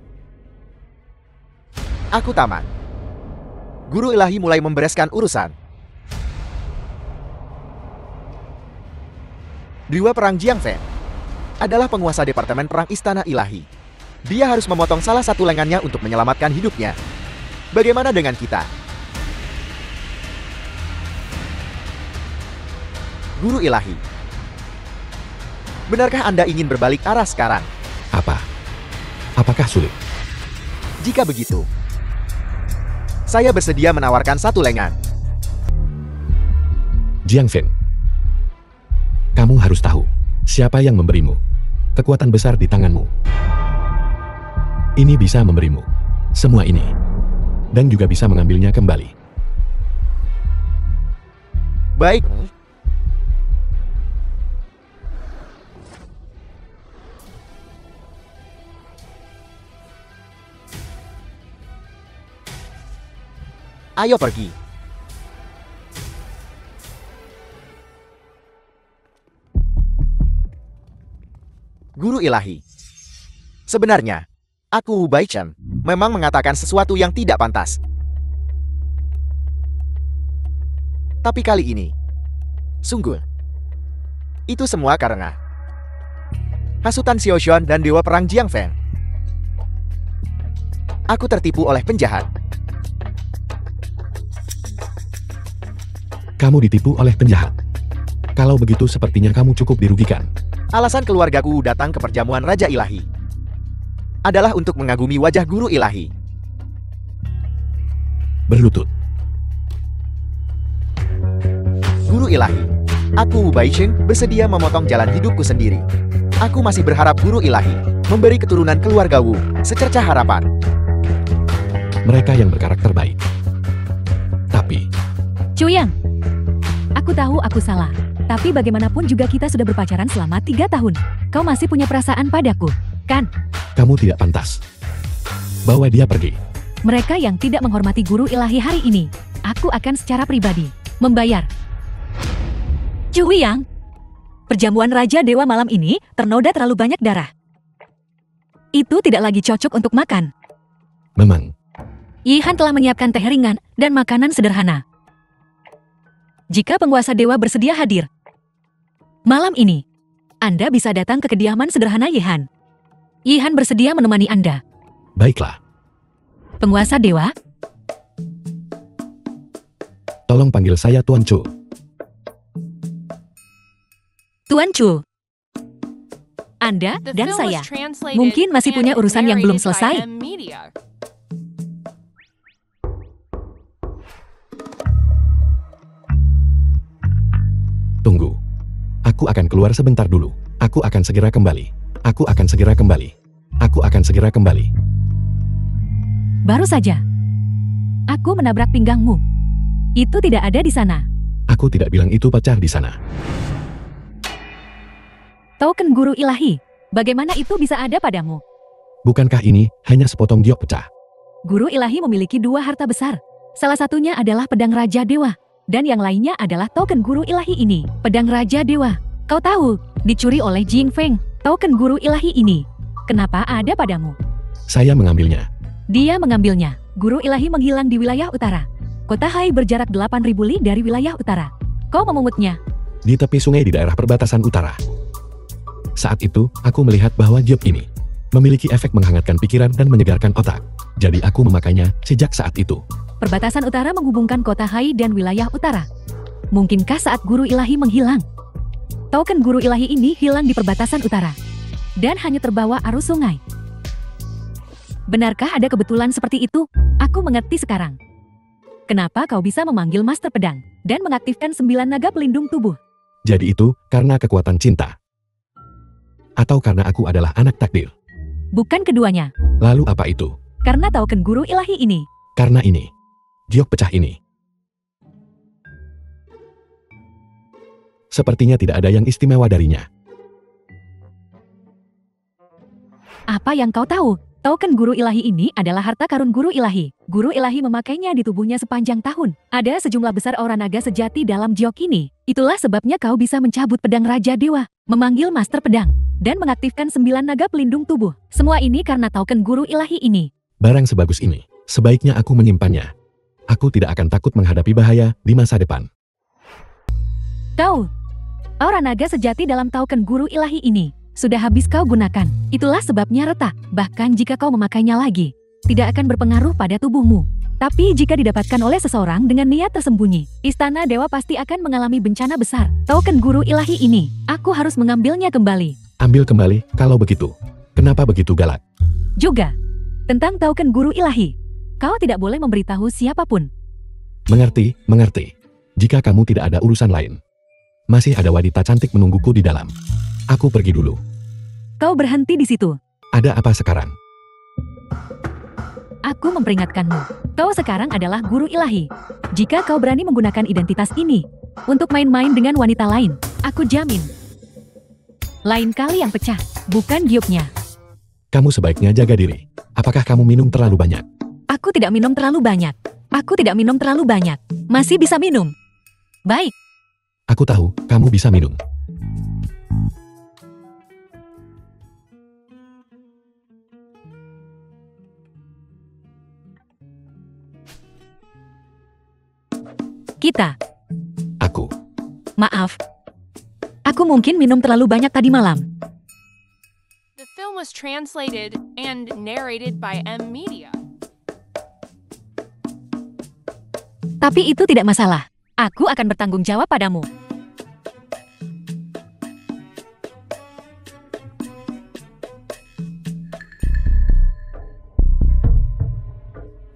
Aku tamat. Guru ilahi mulai membereskan urusan. Dewa Perang Jiang Feng adalah penguasa Departemen Perang Istana Ilahi. Dia harus memotong salah satu lengannya untuk menyelamatkan hidupnya. Bagaimana dengan kita? Guru ilahi, benarkah Anda ingin berbalik arah sekarang? Apakah sulit? Jika begitu, saya bersedia menawarkan satu lengan. Jiang Feng, kamu harus tahu siapa yang memberimu kekuatan besar di tanganmu. Ini bisa memberimu semua ini, dan juga bisa mengambilnya kembali. Baik. Ayo pergi. Guru ilahi, sebenarnya, aku Wu Baichen memang mengatakan sesuatu yang tidak pantas. Tapi kali ini, sungguh, itu semua karena hasutan Xiaoshuan dan Dewa Perang Jiang Feng. Aku tertipu oleh penjahat. Kamu ditipu oleh penjahat. Kalau begitu sepertinya kamu cukup dirugikan. Alasan keluargaku datang ke perjamuan Raja Ilahi adalah untuk mengagumi wajah guru ilahi. Berlutut. Guru ilahi, aku Wu Baichen bersedia memotong jalan hidupku sendiri. Aku masih berharap guru ilahi memberi keturunan keluarga Wu secercah harapan. Mereka yang berkarakter baik. Tapi, Chuyang, aku tahu aku salah. Tapi bagaimanapun juga kita sudah berpacaran selama 3 tahun. Kau masih punya perasaan padaku, kan? kamu tidak pantas. Bawa dia pergi. Mereka yang tidak menghormati guru ilahi hari ini, aku akan secara pribadi membayar. Chuyang, perjamuan Raja Dewa malam ini ternoda terlalu banyak darah. Itu tidak lagi cocok untuk makan. Memang, Yihan telah menyiapkan teh ringan dan makanan sederhana. Jika penguasa dewa bersedia hadir malam ini, Anda bisa datang ke kediaman sederhana Yihan. Yihan bersedia menemani Anda. baiklah. Penguasa dewa, Tolong panggil saya Tuan Chu. Tuan Chu. Anda The dan film saya was translated mungkin masih punya and urusan yang belum narrated by selesai. M Media. Tunggu. Aku akan keluar sebentar dulu. Aku akan segera kembali. Aku akan segera kembali. Aku akan segera kembali. Baru saja, aku menabrak pinggangmu. Itu tidak ada di sana. Aku tidak bilang itu pacar di sana. Token guru ilahi, bagaimana itu bisa ada padamu? Bukankah ini hanya sepotong giok pecah? Guru ilahi memiliki 2 harta besar. Salah satunya adalah pedang Raja Dewa. Dan yang lainnya adalah token guru ilahi ini, pedang Raja Dewa. Kau tahu, dicuri oleh Jing Feng, token guru ilahi ini. Kenapa ada padamu? Saya mengambilnya. Dia mengambilnya. Guru ilahi menghilang di wilayah utara. Kota Hai berjarak 8.000 li dari wilayah utara. Kau memungutnya. Di tepi sungai di daerah perbatasan utara. Saat itu, aku melihat bahwa giok ini memiliki efek menghangatkan pikiran dan menyegarkan otak. Jadi aku memakainya sejak saat itu. Perbatasan utara menghubungkan kota Hai dan wilayah utara. Mungkinkah saat guru ilahi menghilang? Token guru ilahi ini hilang di perbatasan utara. Dan hanya terbawa arus sungai. Benarkah ada kebetulan seperti itu? Aku mengerti sekarang. Kenapa kau bisa memanggil Master Pedang dan mengaktifkan 9 naga pelindung tubuh? Jadi itu karena kekuatan cinta. Atau karena aku adalah anak takdir. Bukan keduanya. Lalu apa itu? Karena token guru ilahi ini. Karena ini. Giok pecah ini. Sepertinya tidak ada yang istimewa darinya. Apa yang kau tahu? Token guru ilahi ini adalah harta karun guru ilahi. Guru ilahi memakainya di tubuhnya sepanjang tahun. Ada sejumlah besar aura naga sejati dalam giok ini. Itulah sebabnya kau bisa mencabut pedang Raja Dewa, memanggil Master Pedang, dan mengaktifkan 9 naga pelindung tubuh. Semua ini karena token guru ilahi ini. Barang sebagus ini, sebaiknya aku menyimpannya. Aku tidak akan takut menghadapi bahaya di masa depan. Kau, aura naga sejati dalam token guru ilahi ini sudah habis kau gunakan. Itulah sebabnya retak. Bahkan jika kau memakainya lagi, tidak akan berpengaruh pada tubuhmu. Tapi jika didapatkan oleh seseorang dengan niat tersembunyi, Istana Dewa pasti akan mengalami bencana besar. Token guru ilahi ini, aku harus mengambilnya kembali. Ambil kembali, kalau begitu. Kenapa begitu galak? Juga, tentang token guru ilahi, kau tidak boleh memberitahu siapapun. Mengerti, mengerti. Jika kamu tidak ada urusan lain. Masih ada wanita cantik menungguku di dalam. Aku pergi dulu. Kau berhenti di situ. Ada apa sekarang? Aku memperingatkanmu. Kau sekarang adalah guru ilahi. Jika kau berani menggunakan identitas ini untuk main-main dengan wanita lain, aku jamin lain kali yang pecah, bukan gioknya. Kamu sebaiknya jaga diri. Apakah kamu minum terlalu banyak? Aku tidak minum terlalu banyak. Aku tidak minum terlalu banyak. Masih bisa minum. Baik. Aku tahu, kamu bisa minum. Kita. Aku. Maaf. Aku mungkin minum terlalu banyak tadi malam. The film was translated and narrated by M Media. Tapi itu tidak masalah. Aku akan bertanggung jawab padamu.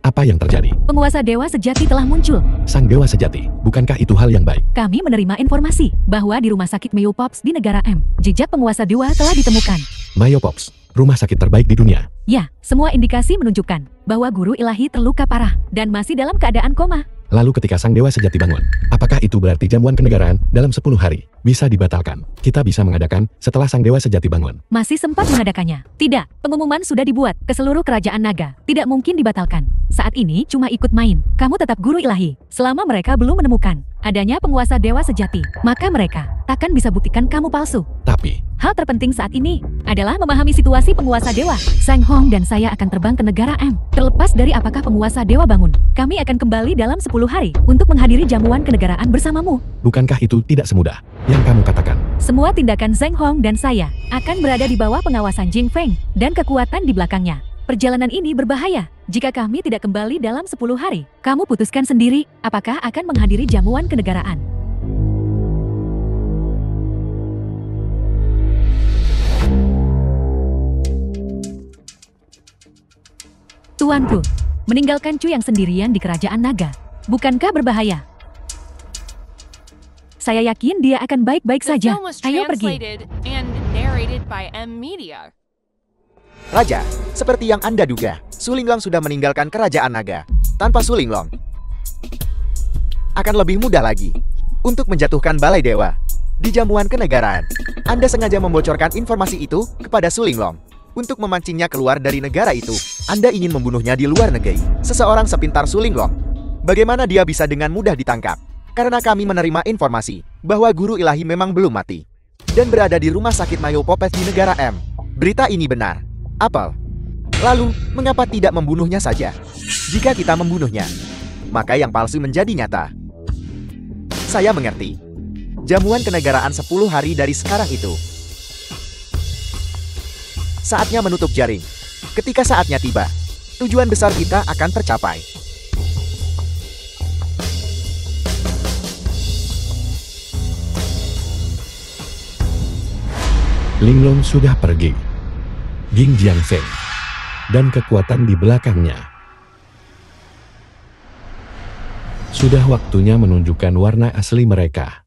Apa yang terjadi? Penguasa dewa sejati telah muncul. Sang dewa sejati, bukankah itu hal yang baik? Kami menerima informasi bahwa di rumah sakit Mayo Pops di negara M, jejak penguasa dewa telah ditemukan. Mayo Pops, rumah sakit terbaik di dunia. Ya, semua indikasi menunjukkan bahwa guru ilahi terluka parah dan masih dalam keadaan koma. Lalu ketika sang dewa sejati bangun, apakah itu berarti jamuan kenegaraan dalam 10 hari bisa dibatalkan? Kita bisa mengadakan setelah sang dewa sejati bangun. Masih sempat mengadakannya. Tidak, pengumuman sudah dibuat ke seluruh kerajaan naga. Tidak mungkin dibatalkan. Saat ini cuma ikut main. Kamu tetap guru ilahi. Selama mereka belum menemukan adanya penguasa dewa sejati, maka mereka takkan bisa buktikan kamu palsu. Tapi, hal terpenting saat ini adalah memahami situasi penguasa dewa. Sang Hong dan saya akan terbang ke negara M. Terlepas dari apakah penguasa dewa bangun, kami akan kembali dalam 10 hari untuk menghadiri jamuan kenegaraan bersamamu. bukankah itu tidak semudah yang kamu katakan? Semua tindakan Zheng Hong dan saya akan berada di bawah pengawasan Jing Feng dan kekuatan di belakangnya. Perjalanan ini berbahaya. Jika kami tidak kembali dalam 10 hari, kamu putuskan sendiri apakah akan menghadiri jamuan kenegaraan. Tuanku, meninggalkan Cu yang sendirian di kerajaan naga, bukankah berbahaya? Saya yakin dia akan baik-baik The saja. film was Ayo pergi. translated and narrated by M Media. Raja, seperti yang Anda duga, Su Linglong sudah meninggalkan kerajaan naga. Tanpa Su Linglong, akan lebih mudah lagi untuk menjatuhkan balai dewa. Di jamuan kenegaraan, Anda sengaja membocorkan informasi itu kepada Su Linglong untuk memancingnya keluar dari negara itu. Anda ingin membunuhnya di luar negeri. Seseorang sepintar Su Linglong, bagaimana dia bisa dengan mudah ditangkap? Karena kami menerima informasi bahwa guru ilahi memang belum mati dan berada di rumah sakit Mayo Popet di negara M. Berita ini benar. Apel. Lalu, mengapa tidak membunuhnya saja? Jika kita membunuhnya, maka yang palsu menjadi nyata. Saya mengerti. Jamuan kenegaraan 10 hari dari sekarang itu. Saatnya menutup jaring. Ketika saatnya tiba, tujuan besar kita akan tercapai. Linglong sudah pergi. Ging Jiangfeng dan kekuatan di belakangnya. Sudah waktunya menunjukkan warna asli mereka.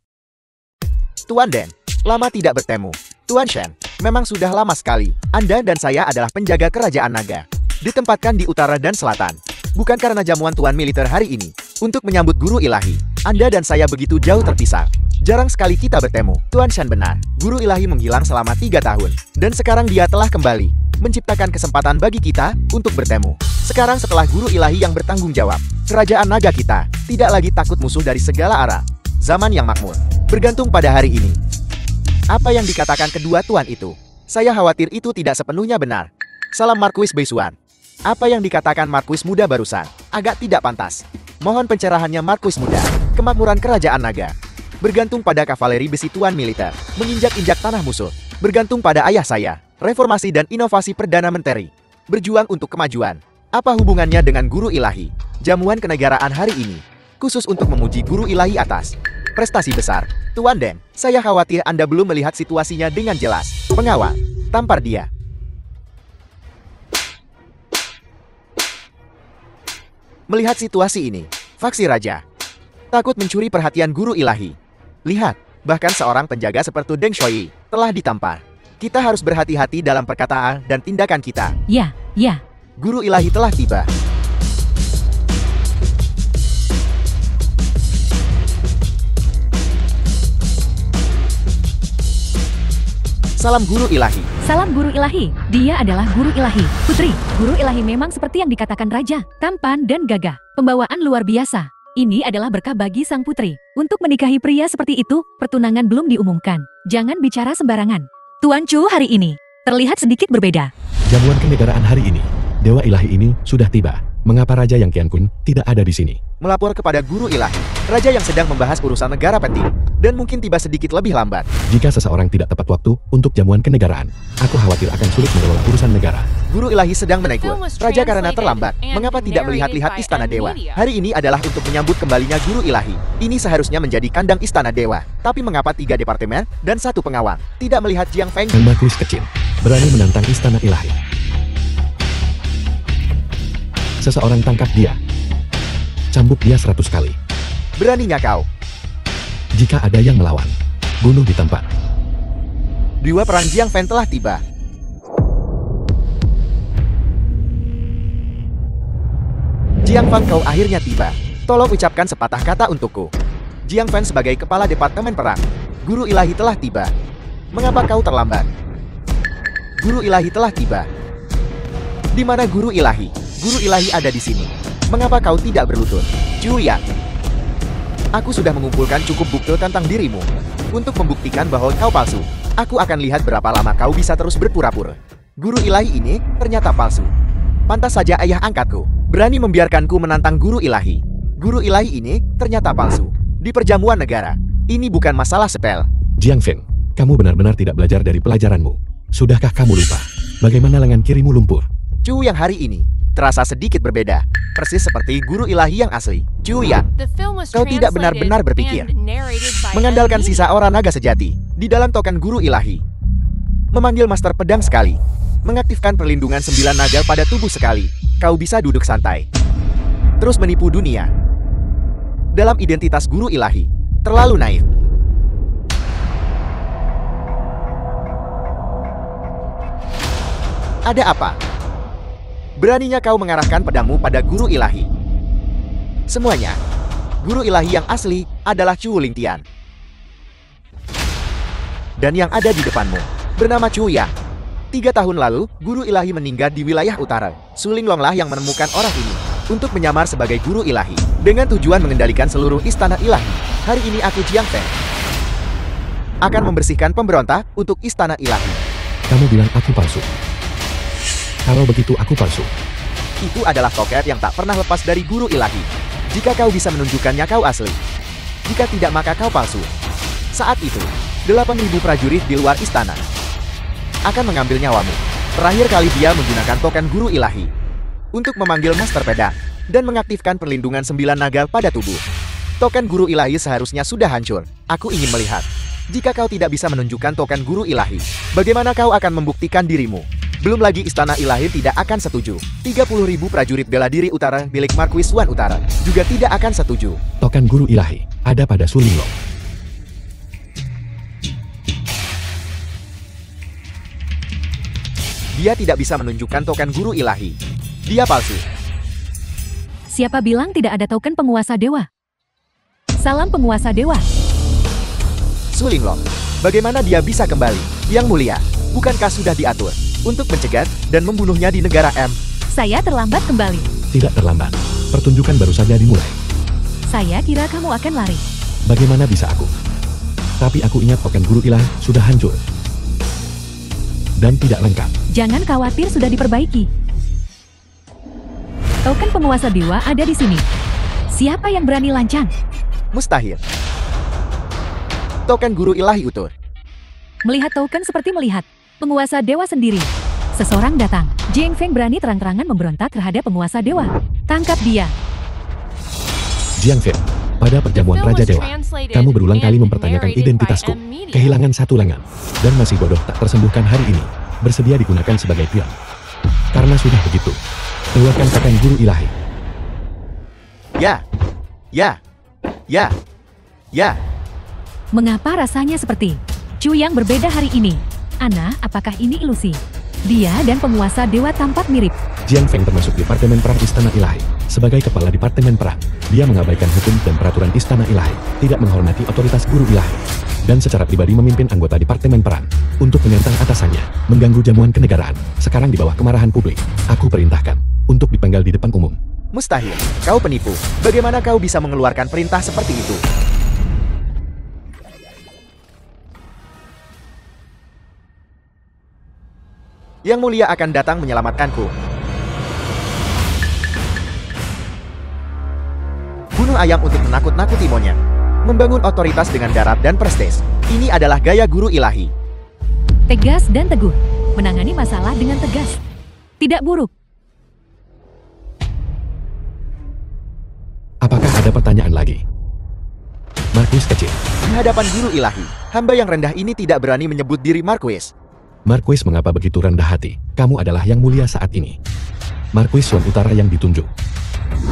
Tuan Den, lama tidak bertemu. Tuan Shen, memang sudah lama sekali. Anda dan saya adalah penjaga kerajaan naga. Ditempatkan di utara dan selatan. Bukan karena jamuan tuan militer hari ini. Untuk menyambut guru ilahi, Anda dan saya begitu jauh terpisah. Jarang sekali kita bertemu. Tuan Shen benar. Guru ilahi menghilang selama 3 tahun. Dan sekarang dia telah kembali. Menciptakan kesempatan bagi kita untuk bertemu. Sekarang setelah guru ilahi yang bertanggung jawab, kerajaan naga kita tidak lagi takut musuh dari segala arah. Zaman yang makmur bergantung pada hari ini. Apa yang dikatakan kedua tuan itu Saya khawatir itu tidak sepenuhnya benar. Salam Marquis Beisuan. Apa yang dikatakan Marquis Muda barusan agak tidak pantas. Mohon pencerahannya Marquis Muda. Kemakmuran kerajaan naga bergantung pada kavaleri besi tuan militer, menginjak-injak tanah musuh. Bergantung pada ayah saya, reformasi dan inovasi Perdana Menteri. Berjuang untuk kemajuan. Apa hubungannya dengan guru ilahi? Jamuan kenegaraan hari ini khusus untuk memuji guru ilahi atas prestasi besar. Tuan Deng, saya khawatir Anda belum melihat situasinya dengan jelas. Pengawal, tampar dia. Melihat situasi ini, faksi raja takut mencuri perhatian guru ilahi. Lihat, bahkan seorang penjaga seperti Deng Shuai telah ditampar. Kita harus berhati-hati dalam perkataan dan tindakan kita. Ya, ya. Guru ilahi telah tiba. Salam guru ilahi. Salam guru ilahi. Dia adalah guru ilahi. Putri, guru ilahi memang seperti yang dikatakan raja, tampan dan gagah. Pembawaan luar biasa. Ini adalah berkah bagi sang putri. Untuk menikahi pria seperti itu, pertunangan belum diumumkan. Jangan bicara sembarangan. Tuan Chu hari ini terlihat sedikit berbeda. Jamuan kenegaraan hari ini, dewa ilahi ini sudah tiba. Mengapa Raja Yang Qiankun tidak ada di sini? Melapor kepada guru ilahi, raja yang sedang membahas urusan negara penting, dan mungkin tiba sedikit lebih lambat. Jika seseorang tidak tepat waktu untuk jamuan kenegaraan, aku khawatir akan sulit mengelola urusan negara. Guru ilahi sedang menegur raja karena terlambat. Mengapa tidak melihat-lihat istana dewa? Hari ini adalah untuk menyambut kembalinya guru ilahi. Ini seharusnya menjadi kandang istana dewa. Tapi mengapa 3 departemen dan 1 pengawal tidak melihat Jiang Feng? Dan Marquis kecil berani menantang istana ilahi. Seseorang tangkap dia. Cambuk dia 100 kali. Beraninya kau? Jika ada yang melawan, bunuh di tempat. Dewa perang Jiang Feng telah tiba. Jiang Feng, kau akhirnya tiba. Tolong ucapkan sepatah kata untukku. Jiang Feng sebagai kepala departemen perang. Guru ilahi telah tiba. Mengapa kau terlambat? Guru ilahi telah tiba. Di mana guru ilahi? Guru ilahi ada di sini. Mengapa kau tidak berlutut? Julian, aku sudah mengumpulkan cukup bukti tentang dirimu. Untuk membuktikan bahwa kau palsu, aku akan lihat berapa lama kau bisa terus berpura-pura. Guru ilahi ini ternyata palsu. Pantas saja ayah angkatku berani membiarkanku menantang guru ilahi. Guru ilahi ini ternyata palsu. Di perjamuan negara, ini bukan masalah sepele. Jiang Feng, kamu benar-benar tidak belajar dari pelajaranmu. Sudahkah kamu lupa bagaimana lengan kirimu lumpur? Chu yang hari ini terasa sedikit berbeda, persis seperti guru ilahi yang asli. Chu Yang, kau tidak benar-benar berpikir. Mengandalkan sisa aura naga sejati di dalam token guru ilahi. Memanggil master pedang sekali. Mengaktifkan perlindungan 9 naga pada tubuh sekali. Kau bisa duduk santai. Terus menipu dunia. Dalam identitas guru ilahi, terlalu naif. Ada apa? Beraninya kau mengarahkan pedangmu pada guru ilahi. Semuanya, guru ilahi yang asli adalah Chu Lingtian. Dan yang ada di depanmu, bernama Chu Yang. 3 tahun lalu, guru ilahi meninggal di wilayah utara. Su Linglonglah yang menemukan orang ini untuk menyamar sebagai guru ilahi dengan tujuan mengendalikan seluruh istana ilahi. Hari ini aku Jiang Feng akan membersihkan pemberontak untuk istana ilahi. Kamu bilang aku palsu. Kalau begitu aku palsu. Itu adalah toket yang tak pernah lepas dari guru ilahi. Jika kau bisa menunjukkannya kau asli. Jika tidak maka kau palsu. Saat itu, 8.000 prajurit di luar istana akan mengambil nyawamu. Terakhir kali dia menggunakan token guru ilahi untuk memanggil master pedang dan mengaktifkan perlindungan 9 naga pada tubuh. Token guru ilahi seharusnya sudah hancur. Aku ingin melihat. Jika kau tidak bisa menunjukkan token guru ilahi, bagaimana kau akan membuktikan dirimu? Belum lagi istana ilahi tidak akan setuju. 30.000 prajurit bela diri utara milik Marquis Wan Utara juga tidak akan setuju. Token guru ilahi ada pada Su Linglong. Dia tidak bisa menunjukkan token guru ilahi. Dia palsu. Siapa bilang tidak ada token penguasa dewa? Salam penguasa dewa. Su Linglong, bagaimana dia bisa kembali? Yang mulia, bukankah sudah diatur untuk mencegat dan membunuhnya di negara M? Saya terlambat kembali. Tidak terlambat. Pertunjukan baru saja dimulai. Saya kira kamu akan lari. Bagaimana bisa aku? Tapi aku ingat token guru ilahi sudah hancur. dan tidak lengkap. Jangan khawatir, sudah diperbaiki. Token penguasa dewa ada di sini. Siapa yang berani lancang? Mustahil. Token guru ilahi utuh. Melihat token seperti melihat penguasa dewa sendiri. Seseorang datang. Jiang Feng berani terang-terangan memberontak terhadap penguasa dewa. Tangkap dia. Jiang Feng, pada perjamuan Raja Dewa, kamu berulang kali mempertanyakan identitasku, kehilangan satu lengan, dan masih bodoh tak tersembuhkan hari ini, bersedia digunakan sebagai pion. Karena sudah begitu, keluarkan token guru ilahi. Ya. Mengapa rasanya seperti Chu yang berbeda hari ini? Ana, apakah ini ilusi? Dia dan penguasa dewa tampak mirip. Jiang Feng termasuk Departemen Perang Istana Ilahi. Sebagai kepala Departemen Perang, dia mengabaikan hukum dan peraturan Istana Ilahi, tidak menghormati otoritas guru ilahi, dan secara pribadi memimpin anggota Departemen Perang untuk menyerang atasannya, mengganggu jamuan kenegaraan. Sekarang di bawah kemarahan publik, aku perintahkan untuk dipenggal di depan umum. Mustahil. Kau penipu. Bagaimana kau bisa mengeluarkan perintah seperti itu? Yang Mulia akan datang menyelamatkanku. Bunuh ayam untuk menakut-nakuti monyet. Membangun otoritas dengan darat dan prestis. Ini adalah gaya guru ilahi. Tegas dan teguh. Menangani masalah dengan tegas. Tidak buruk. Apakah ada pertanyaan lagi? Marquis kecil. Di hadapan guru ilahi, hamba yang rendah ini tidak berani menyebut diri Marquis. Marquis, mengapa begitu rendah hati? Kamu adalah yang mulia saat ini. Marquis Suan Utara yang ditunjuk.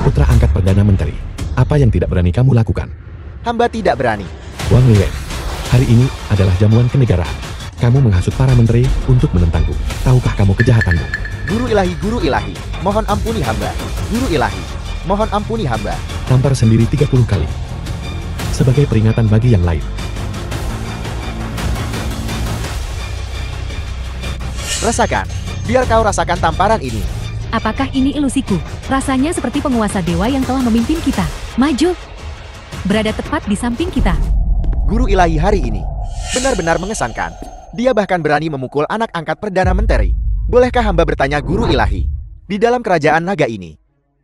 Putra angkat Perdana Menteri. Apa yang tidak berani kamu lakukan? Hamba tidak berani. Wang Liwen, hari ini adalah jamuan kenegaraan. Kamu menghasut para menteri untuk menentangku. Tahukah kamu kejahatanmu? Guru ilahi, mohon ampuni hamba. Guru ilahi, mohon ampuni hamba. Tampar sendiri 30 kali. Sebagai peringatan bagi yang lain. Rasakan. Biar kau rasakan tamparan ini. Apakah ini ilusiku? Rasanya seperti penguasa dewa yang telah memimpin kita. Maju. Berada tepat di samping kita. Guru ilahi hari ini benar-benar mengesankan. Dia bahkan berani memukul anak angkat Perdana Menteri. Bolehkah hamba bertanya guru ilahi? Di dalam kerajaan naga ini,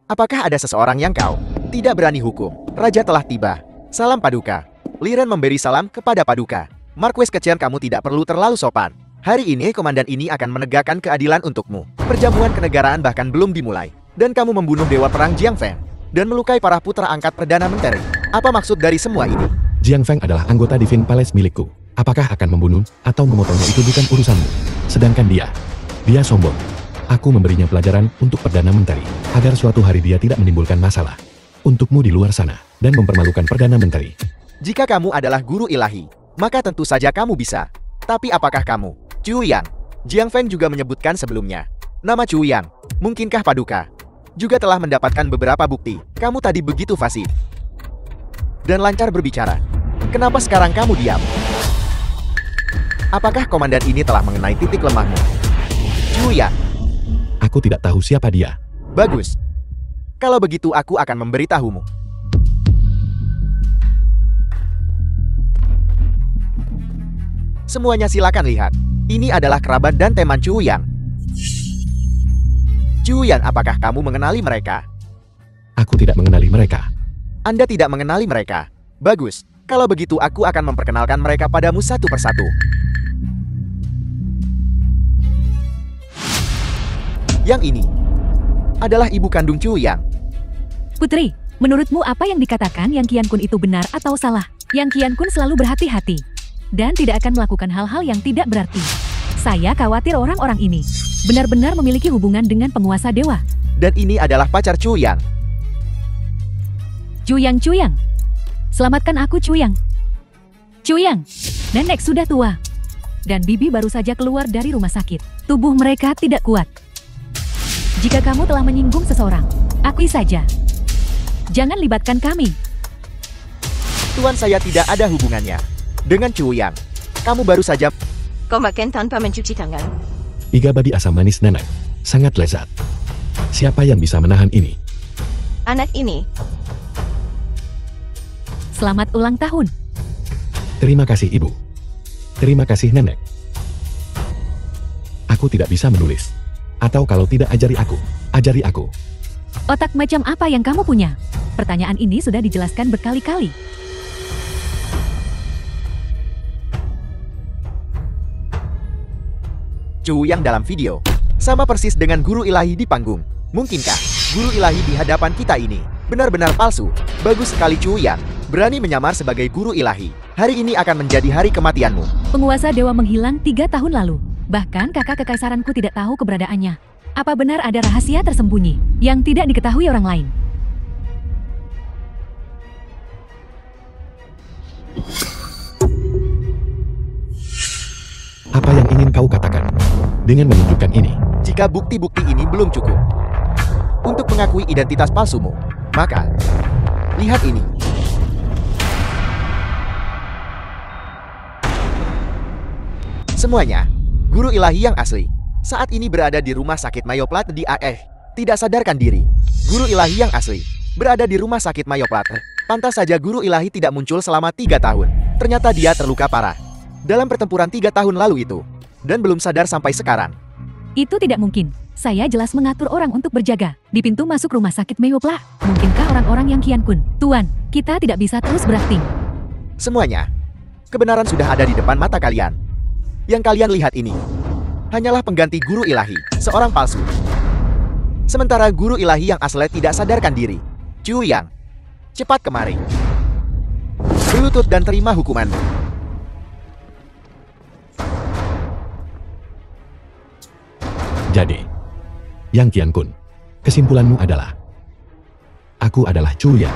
apakah ada seseorang yang kau tidak berani hukum? Raja telah tiba. Salam Paduka. Liren memberi salam kepada Paduka. Marquis kecil, kamu tidak perlu terlalu sopan. Hari ini komandan ini akan menegakkan keadilan untukmu. Perjamuan kenegaraan bahkan belum dimulai. Dan kamu membunuh Dewa Perang Jiang Feng. Dan melukai para putra angkat Perdana Menteri. Apa maksud dari semua ini? Jiang Feng adalah anggota Divine Palace milikku. Apakah akan membunuh atau memotongnya itu bukan urusanmu. Sedangkan dia sombong. Aku memberinya pelajaran untuk Perdana Menteri. Agar suatu hari dia tidak menimbulkan masalah untukmu di luar sana. Dan mempermalukan Perdana Menteri. Jika kamu adalah guru ilahi, maka tentu saja kamu bisa. Tapi apakah kamu? Chu Yang. Jiang Feng juga menyebutkan sebelumnya. Nama Chu Yang. Mungkinkah Paduka juga telah mendapatkan beberapa bukti? Kamu tadi begitu fasih dan lancar berbicara. Kenapa sekarang kamu diam? Apakah komandan ini telah mengenai titik lemahmu? Chu Yang. Aku tidak tahu siapa dia. Bagus. Kalau begitu aku akan memberitahumu. Semuanya silakan lihat. Ini adalah kerabat dan teman Chu Yang. Chu Yang, apakah kamu mengenali mereka? Aku tidak mengenali mereka. Anda tidak mengenali mereka? Bagus. Kalau begitu aku akan memperkenalkan mereka padamu satu persatu. Yang ini adalah ibu kandung Chu Yang. Putri, menurutmu apa yang dikatakan Yang Qiankun itu benar atau salah? Yang Qiankun selalu berhati-hati dan tidak akan melakukan hal-hal yang tidak berarti. Saya khawatir orang-orang ini benar-benar memiliki hubungan dengan penguasa dewa. Dan ini adalah pacar Chu Yang. Chu Yang. Selamatkan aku, Chu Yang. Chu Yang, nenek sudah tua. Dan bibi baru saja keluar dari rumah sakit. Tubuh mereka tidak kuat. Jika kamu telah menyinggung seseorang, akui saja. Jangan libatkan kami. Tuan, saya tidak ada hubungannya dengan Chu Yang. Kamu baru saja... Kau makan tanpa mencuci tangan. Iga babi asam manis nenek. Sangat lezat. Siapa yang bisa menahan ini? Anak ini. Selamat ulang tahun. Terima kasih ibu. Terima kasih nenek. aku tidak bisa menulis. Atau kalau tidak ajari aku. Otak macam apa yang kamu punya? Pertanyaan ini sudah dijelaskan berkali-kali. Cu yang dalam video sama persis dengan guru ilahi di panggung. Mungkinkah guru ilahi di hadapan kita ini benar-benar palsu? Bagus sekali Cu Yang, berani menyamar sebagai guru ilahi. Hari ini akan menjadi hari kematianmu. Penguasa dewa menghilang 3 tahun lalu. Bahkan kakak kekaisaranku tidak tahu keberadaannya. Apa benar ada rahasia tersembunyi yang tidak diketahui orang lain? Apa yang ingin kau katakan dengan menunjukkan ini? Jika bukti-bukti ini belum cukup untuk mengakui identitas palsumu, maka lihat ini. Semuanya, guru ilahi yang asli, saat ini berada di rumah sakit Mayo Plat di AE. Tidak sadarkan diri, guru ilahi yang asli berada di rumah sakit Mayo Plat. Pantas saja guru ilahi tidak muncul selama 3 tahun. Ternyata dia terluka parah dalam pertempuran 3 tahun lalu itu, dan belum sadar sampai sekarang. Itu tidak mungkin. Saya jelas mengatur orang untuk berjaga di pintu masuk rumah sakit Meyopla. Mungkinkah orang-orang yang Kian Kun? Tuan, kita tidak bisa terus berakting. Semuanya, kebenaran sudah ada di depan mata kalian. Yang kalian lihat ini hanyalah pengganti guru ilahi, seorang palsu. Sementara guru ilahi yang asli tidak sadarkan diri. Cu Yang, cepat kemari. Berlutut dan terima hukumanmu. Jadi, Yang Kian Kun, kesimpulanmu adalah aku adalah Cu Yang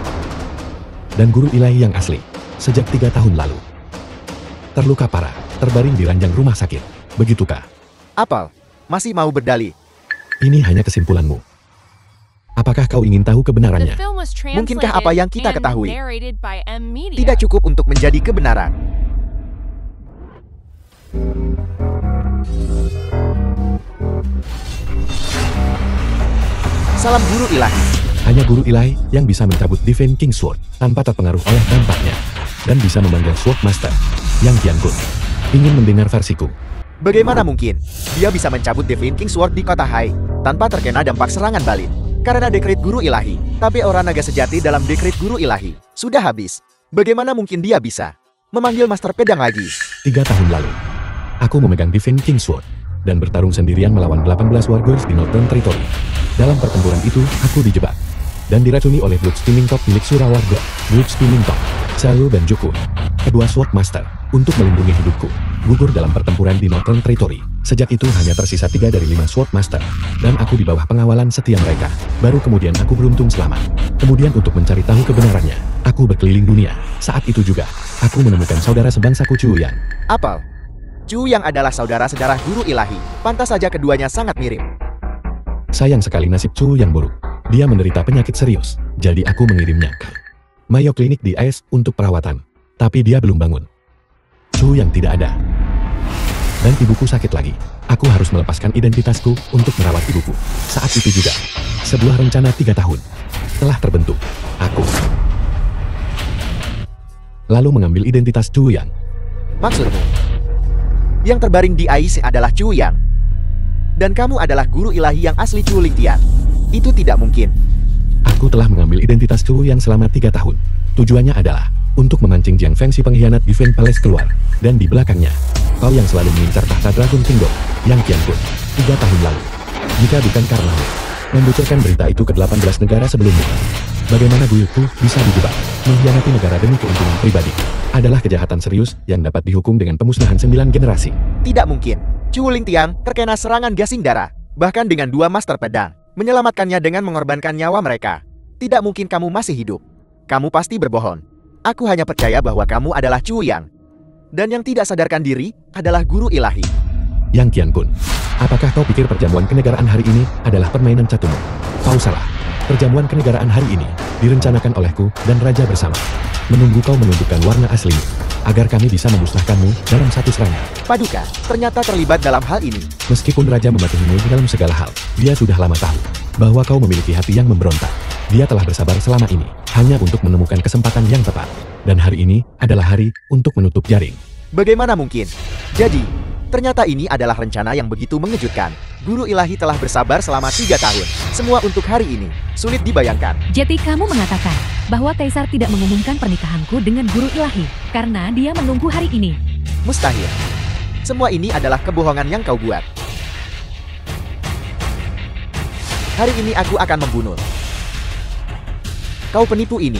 dan guru ilahi yang asli sejak 3 tahun lalu. Terluka parah, terbaring di ranjang rumah sakit. Begitukah? Apel, masih mau berdalih? Ini hanya kesimpulanmu. Apakah kau ingin tahu The kebenarannya? film was Mungkinkah apa yang kita translated ketahui and narrated by M Media. tidak cukup untuk menjadi kebenaran? Salam guru ilahi. Hanya guru ilahi yang bisa mencabut Divine King Sword tanpa terpengaruh oleh dampaknya dan bisa memanggil Sword Master. Yang Kian Kun ingin mendengar versiku. Bagaimana mungkin dia bisa mencabut Divine King Sword di kota Hai tanpa terkena dampak serangan balik? Karena dekret guru ilahi, tapi aura naga sejati dalam dekret guru ilahi sudah habis. Bagaimana mungkin dia bisa memanggil Master Pedang lagi? 3 tahun lalu, aku memegang Divine King Sword dan bertarung sendirian melawan 18 warriors di Northern Territory. Dalam pertempuran itu, aku dijebak dan diracuni oleh Blood Steaming Top milik Surawarga. Blood Steaming Top, Salu dan Joku, kedua Sword Master, untuk melindungi hidupku, gugur dalam pertempuran di Northern Territory. Sejak itu hanya tersisa 3 dari 5 Sword Master, dan aku di bawah pengawalan setia mereka. Baru kemudian aku beruntung selamat. Kemudian untuk mencari tahu kebenarannya, aku berkeliling dunia. Saat itu juga, aku menemukan saudara sebangsaku Cu Yang. Apel, Cu Yang adalah saudara sedarah guru ilahi. Pantas saja keduanya sangat mirip. Sayang sekali nasib Cu Yang buruk. Dia menderita penyakit serius, jadi aku mengirimnya ke Mayo Clinic di AS untuk perawatan. Tapi dia belum bangun. Cu Yang tidak ada. Dan ibuku sakit lagi. Aku harus melepaskan identitasku untuk merawat ibuku. Saat itu juga, sebuah rencana 3 tahun telah terbentuk. Aku lalu mengambil identitas Cu Yang. Maksudmu, yang terbaring di AIC adalah Cu Yang, dan kamu adalah guru ilahi yang asli Cu Lingtian. Itu tidak mungkin. Aku telah mengambil identitas Cu Yang selama 3 tahun. Tujuannya adalah untuk memancing Jiang Feng si pengkhianat Divine Palace keluar. Dan di belakangnya, kau yang selalu mengincar tahta Dragon Kingdom, Yang Kian Kun, 3 tahun lalu. Jika bukan karena membocorkan berita itu ke 18 negara sebelumnya, bagaimana buyutku bisa dijebak mengkhianati negara demi keuntungan pribadi? Adalah kejahatan serius yang dapat dihukum dengan pemusnahan 9 generasi. Tidak mungkin. Cu Lingtian terkena serangan gasing darah, bahkan dengan 2 master pedang, menyelamatkannya dengan mengorbankan nyawa mereka. Tidak mungkin kamu masih hidup. Kamu pasti berbohong. Aku hanya percaya bahwa kamu adalah Cu Yang. Dan yang tidak sadarkan diri adalah guru ilahi. Yang Kian Kun, apakah kau pikir perjamuan kenegaraan hari ini adalah permainan catumu? Kau salah. Perjamuan kenegaraan hari ini direncanakan olehku dan Raja bersama. Menunggu kau menunjukkan warna aslimu, agar kami bisa memusnahkanmu dalam satu serangan. Paduka ternyata terlibat dalam hal ini. Meskipun Raja mematuhimu dalam segala hal, dia sudah lama tahu bahwa kau memiliki hati yang memberontak. Dia telah bersabar selama ini, hanya untuk menemukan kesempatan yang tepat. Dan hari ini adalah hari untuk menutup jaring. Bagaimana mungkin? Jadi, Ternyata ini adalah rencana yang begitu mengejutkan. Guru ilahi telah bersabar selama 3 tahun. Semua untuk hari ini. Sulit dibayangkan. Jadi kamu mengatakan bahwa Kaisar tidak mengumumkan pernikahanku dengan guru ilahi karena dia menunggu hari ini. Mustahil. Semua ini adalah kebohongan yang kau buat. Hari ini aku akan membunuh kau penipu ini.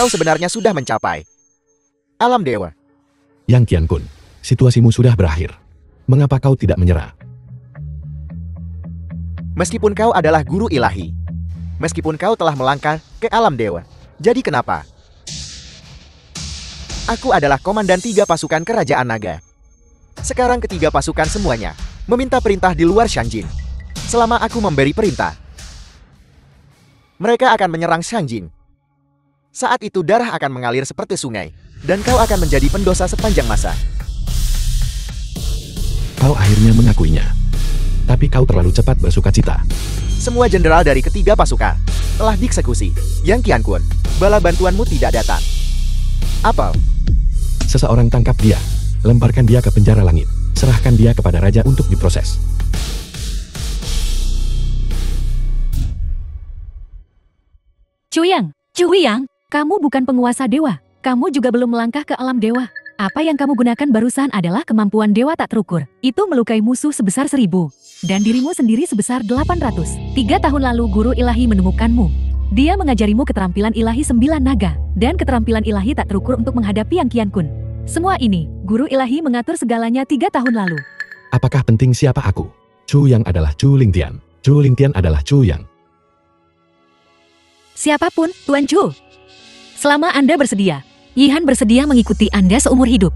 Kau sebenarnya sudah mencapai alam dewa. Yang Qiankun, situasimu sudah berakhir. Mengapa kau tidak menyerah? Meskipun kau adalah guru ilahi, meskipun kau telah melangkah ke alam dewa, jadi kenapa? Aku adalah komandan 3 pasukan kerajaan naga. Sekarang ketiga pasukan semuanya meminta perintah di luar Shangjin. Selama aku memberi perintah, mereka akan menyerang Shangjin. Saat itu darah akan mengalir seperti sungai, dan kau akan menjadi pendosa sepanjang masa. Kau akhirnya mengakuinya. Tapi kau terlalu cepat bersukacita. Semua jenderal dari ketiga pasukan telah dieksekusi. Yang Qiankun, bala bantuanmu tidak datang. Apa? Seseorang tangkap dia. Lemparkan dia ke penjara langit. Serahkan dia kepada raja untuk diproses. Cuyang, kamu bukan penguasa dewa. Kamu juga belum melangkah ke alam dewa. Apa yang kamu gunakan barusan adalah kemampuan dewa tak terukur. Itu melukai musuh sebesar 1000. Dan dirimu sendiri sebesar 800. 3 tahun lalu guru ilahi menemukanmu. Dia mengajarimu keterampilan ilahi 9 naga. Dan keterampilan ilahi tak terukur untuk menghadapi Yang Qiankun. Semua ini, guru ilahi mengatur segalanya 3 tahun lalu. Apakah penting siapa aku? Chu Yang adalah Chu Lingtian. Chu Lingtian adalah Chu Yang. Siapapun, Tuan Chu. Selama Anda bersedia, Yihan bersedia mengikuti Anda seumur hidup.